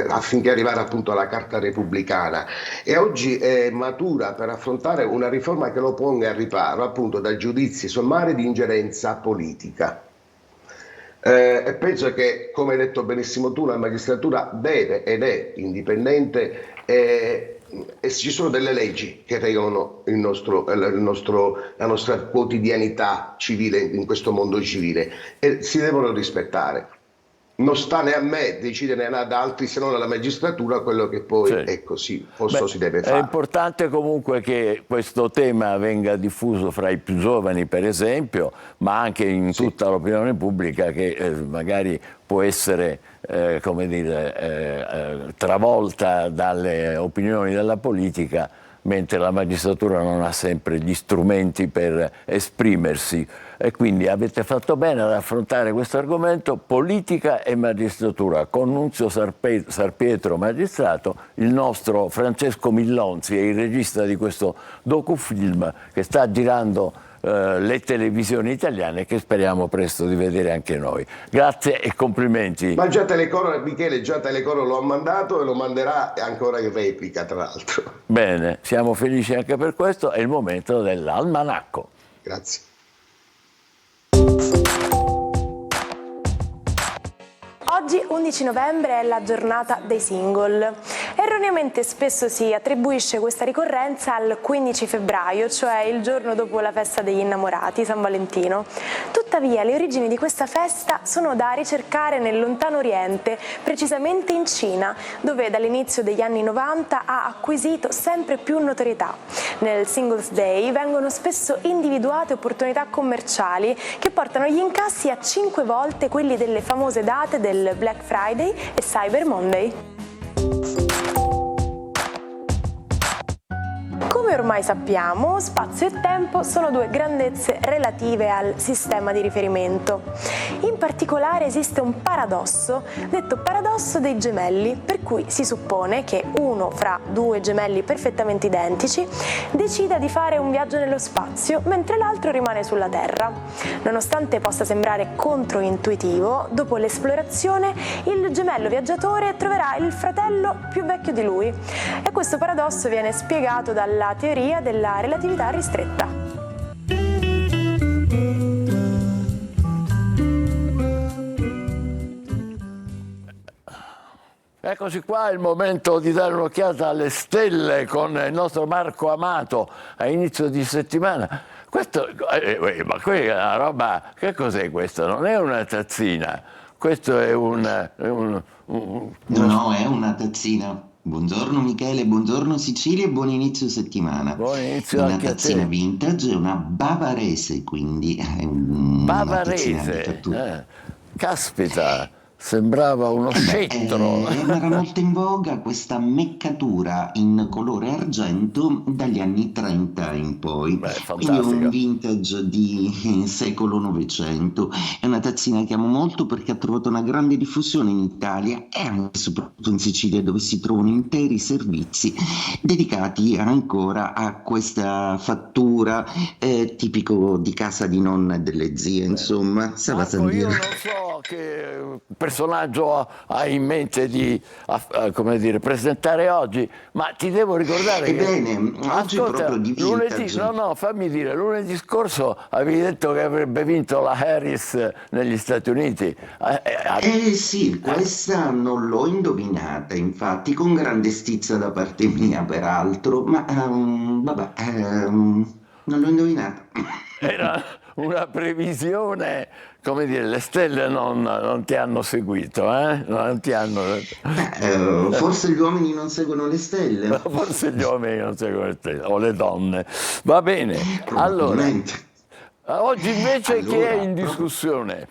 affinché arrivare appunto alla Carta Repubblicana, e oggi è matura per affrontare una riforma che lo ponga al riparo appunto da giudizi sommari di ingerenza politica. E penso che, come hai detto benissimo tu, la magistratura deve ed è indipendente e ci sono delle leggi che regolano la nostra quotidianità civile in questo mondo civile e si devono rispettare. Non sta né a me decidere né ad altri, se non alla magistratura, quello che poi è così, si deve fare. È importante comunque che questo tema venga diffuso fra i più giovani, per esempio, ma anche in tutta l'opinione pubblica, che magari può essere travolta dalle opinioni della politica, mentre la magistratura non ha sempre gli strumenti per esprimersi. E quindi avete fatto bene ad affrontare questo argomento, politica e magistratura, con Nunzio Sarpietro, magistrato, il nostro Francesco Millonzi è il regista di questo docufilm che sta girando le televisioni italiane, che speriamo presto di vedere anche noi. Grazie e complimenti. Ma già Telecoro, Michele, lo ha mandato e lo manderà ancora in replica, tra l'altro. Bene, siamo felici anche per questo. È il momento dell'almanacco. Grazie. Oggi, 11 novembre, è la giornata dei single. Erroneamente spesso si attribuisce questa ricorrenza al 15 febbraio, cioè il giorno dopo la festa degli innamorati, San Valentino. Tuttavia, le origini di questa festa sono da ricercare nel lontano Oriente, precisamente in Cina, dove dall'inizio degli anni 90 ha acquisito sempre più notorietà. Nel Singles Day vengono spesso individuate opportunità commerciali che portano gli incassi a 5 volte quelli delle famose date del Black Friday e Cyber Monday. Come ormai sappiamo, spazio e tempo sono due grandezze relative al sistema di riferimento. In particolare esiste un paradosso, detto paradosso dei gemelli, per cui si suppone che uno fra due gemelli perfettamente identici decida di fare un viaggio nello spazio mentre l'altro rimane sulla Terra. Nonostante possa sembrare controintuitivo, dopo l'esplorazione il gemello viaggiatore troverà il fratello più vecchio di lui e questo paradosso viene spiegato dalla teoria della relatività ristretta. Eccoci qua, è il momento di dare un'occhiata alle stelle con il nostro Marco Amato a inizio di settimana. Questo, ma qui è una roba, che cos'è questo? Non è una tazzina, questo è No, è una tazzina. Buongiorno Michele, buongiorno Sicilia e buon inizio settimana. Buon inizio una anche a tazzina te. vintage, una bavarese, quindi è Bavarese, caspita, sembrava uno scettro. Era molto in voga questa meccatura in colore argento dagli anni 30 in poi. Quindi è un vintage di secolo Novecento. È una tazzina che amo molto perché ha trovato una grande diffusione in Italia e anche soprattutto in Sicilia, dove si trovano interi servizi dedicati ancora a questa fattura tipico di casa di nonna e delle zie, insomma. Marco, io non so che personaggio hai in mente di presentare oggi, ma ti devo ricordare Ebbene, che oggi proprio di lunedì, vintage. fammi dire, lunedì scorso avevi detto che avrebbe vinto la Harris negli Stati Uniti. Sì, questa non l'ho indovinata, infatti, con grande stizza da parte mia, peraltro, ma non l'ho indovinata. Era una previsione, come dire, le stelle non ti hanno seguito, eh? Non ti hanno... Forse gli uomini non seguono le stelle. Forse gli uomini non seguono le stelle, o le donne. Va bene, allora, oggi invece che è in discussione?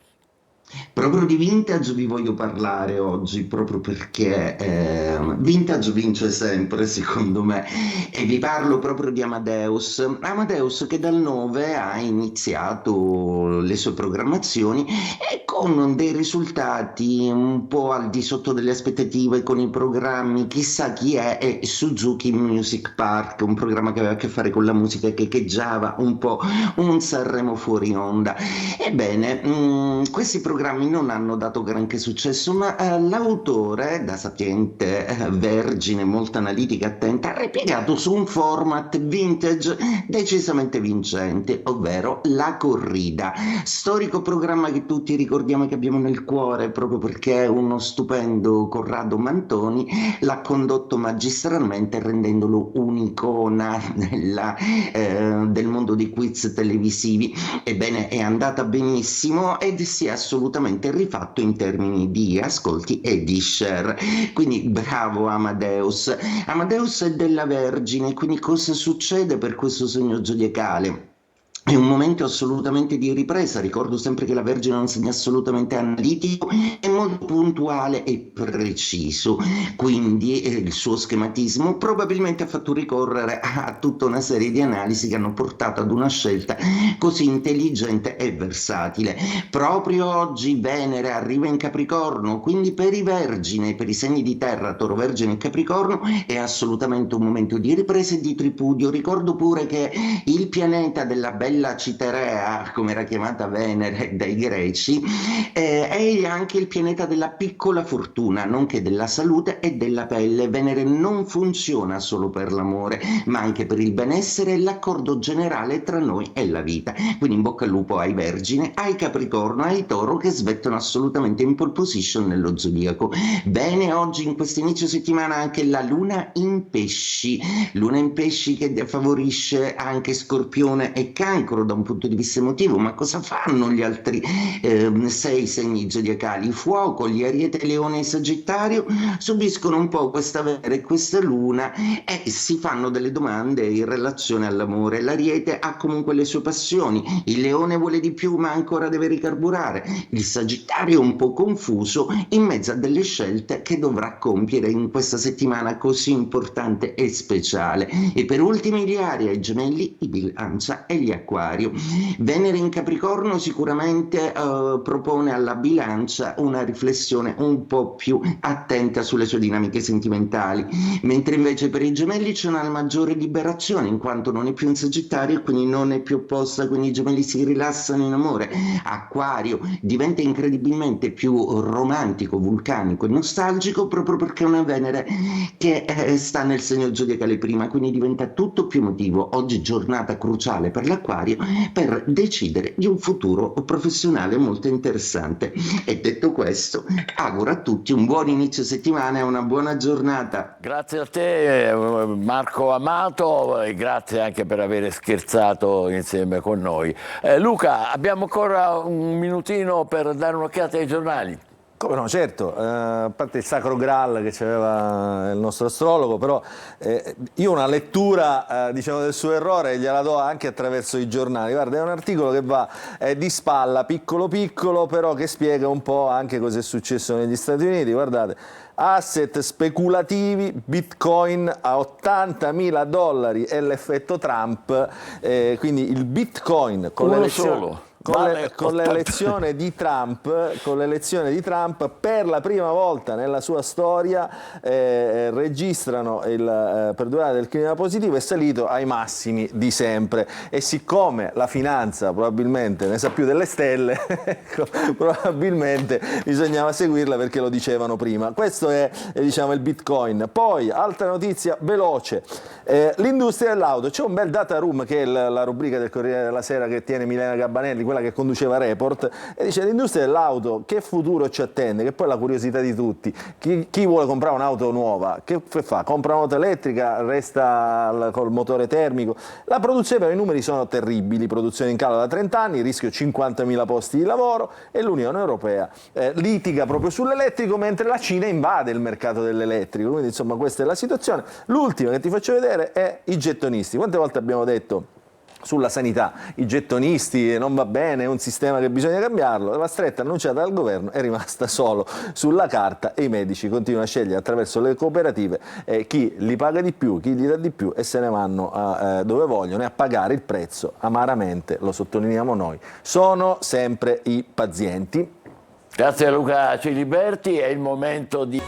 Proprio di vintage vi voglio parlare oggi, proprio perché vintage vince sempre, secondo me, e vi parlo proprio di Amadeus. Amadeus che dal 9 ha iniziato le sue programmazioni e con dei risultati un po' al di sotto delle aspettative, con i programmi Chissà chi è Suzuki Music Park, un programma che aveva a che fare con la musica, che echeggiava un po' un Sanremo fuori onda. Ebbene, questi programmi non hanno dato granché successo, ma l'autore, da sapiente vergine, molto analitica e attenta, ha ripiegato su un format vintage decisamente vincente, ovvero la corrida, storico programma che tutti ricordiamo e che abbiamo nel cuore, proprio perché uno stupendo Corrado Mantoni l'ha condotto magistralmente, rendendolo un'icona del mondo dei quiz televisivi. Ebbene, è andata benissimo ed si è assolutamente rifatto in termini di ascolti e di share, quindi bravo Amadeus. Amadeus è della Vergine, quindi cosa succede per questo segno zodiacale? È un momento assolutamente di ripresa, ricordo sempre che la Vergine è un segno assolutamente analitico e molto puntuale e preciso, quindi il suo schematismo probabilmente ha fatto ricorrere a tutta una serie di analisi che hanno portato ad una scelta così intelligente e versatile. Proprio oggi Venere arriva in Capricorno, quindi per i Vergine, per i segni di terra, Toro, Vergine e Capricorno, è assolutamente un momento di ripresa e di tripudio. Ricordo pure che il pianeta della bella Citerea, come era chiamata Venere dai greci, è anche il pianeta della piccola fortuna, nonché della salute e della pelle. Venere non funziona solo per l'amore, ma anche per il benessere e l'accordo generale tra noi e la vita. Quindi in bocca al lupo ai Vergine, ai Capricorno, ai Toro, che svettano assolutamente in pole position nello zodiaco. Bene, oggi in questo inizio settimana anche la Luna in Pesci che favorisce anche Scorpione e Cancro, cancro da un punto di vista emotivo, ma cosa fanno gli altri 6 segni zodiacali? Fuoco, gli Ariete, Leone e Sagittario subiscono un po' questa Venere e questa Luna e si fanno delle domande in relazione all'amore. L'Ariete ha comunque le sue passioni, il Leone vuole di più ma ancora deve ricarburare, il Sagittario è un po' confuso in mezzo a delle scelte che dovrà compiere in questa settimana così importante e speciale. E per ultimi gli Aria, i Gemelli, i Bilancia e gli Acquario. Venere in Capricorno sicuramente propone alla Bilancia una riflessione un po' più attenta sulle sue dinamiche sentimentali, mentre invece per i Gemelli c'è una maggiore liberazione in quanto non è più in Sagittario e quindi non è più opposta, quindi i Gemelli si rilassano in amore. Acquario diventa incredibilmente più romantico, vulcanico e nostalgico proprio perché è una Venere che sta nel segno zodiacale prima, quindi diventa tutto più emotivo. Oggi giornata cruciale per l'Acquario per decidere di un futuro professionale molto interessante. E detto questo, auguro a tutti un buon inizio settimana e una buona giornata. Grazie a te Marco Amato e grazie anche per aver scherzato insieme con noi. Luca, abbiamo ancora un minutino per dare un'occhiata ai giornali. Come no, certo, a parte il sacro Graal che c'aveva il nostro astrologo, però io una lettura diciamo del suo errore gliela do anche attraverso i giornali. Guarda, è un articolo che va di spalla, piccolo piccolo, però che spiega un po' anche cosa è successo negli Stati Uniti. Guardate, asset speculativi, Bitcoin a $80.000 e l'effetto Trump, quindi il Bitcoin con l'elezione... Con l'elezione di Trump, per la prima volta nella sua storia registrano il perdurare del clima positivo è salito ai massimi di sempre, e siccome la finanza probabilmente ne sa più delle stelle, ecco, probabilmente bisognava seguirla perché lo dicevano prima. Questo è diciamo il Bitcoin. Poi altra notizia veloce, l'industria dell'auto, c'è un bel data room che è la rubrica del Corriere della Sera che tiene Milena Gabbanelli, quella che conduceva Report, e dice: l'industria dell'auto che futuro ci attende? Che poi è la curiosità di tutti, chi vuole comprare un'auto nuova che fa? Compra un'auto elettrica, resta col motore termico? La produzione, però i numeri sono terribili, produzione in calo da 30 anni, rischio 50.000 posti di lavoro, e l'Unione Europea litiga proprio sull'elettrico mentre la Cina invade il mercato dell'elettrico, quindi insomma questa è la situazione. L'ultima che ti faccio vedere è i gettonisti. Quante volte abbiamo detto sulla sanità, i gettonisti non va bene, è un sistema che bisogna cambiarlo? La stretta annunciata dal governo è rimasta solo sulla carta e i medici continuano a scegliere attraverso le cooperative chi li paga di più, chi gli dà di più, e se ne vanno dove vogliono, e a pagare il prezzo, amaramente, lo sottolineiamo noi, sono sempre i pazienti. Grazie a Luca Ciliberti, è il momento di...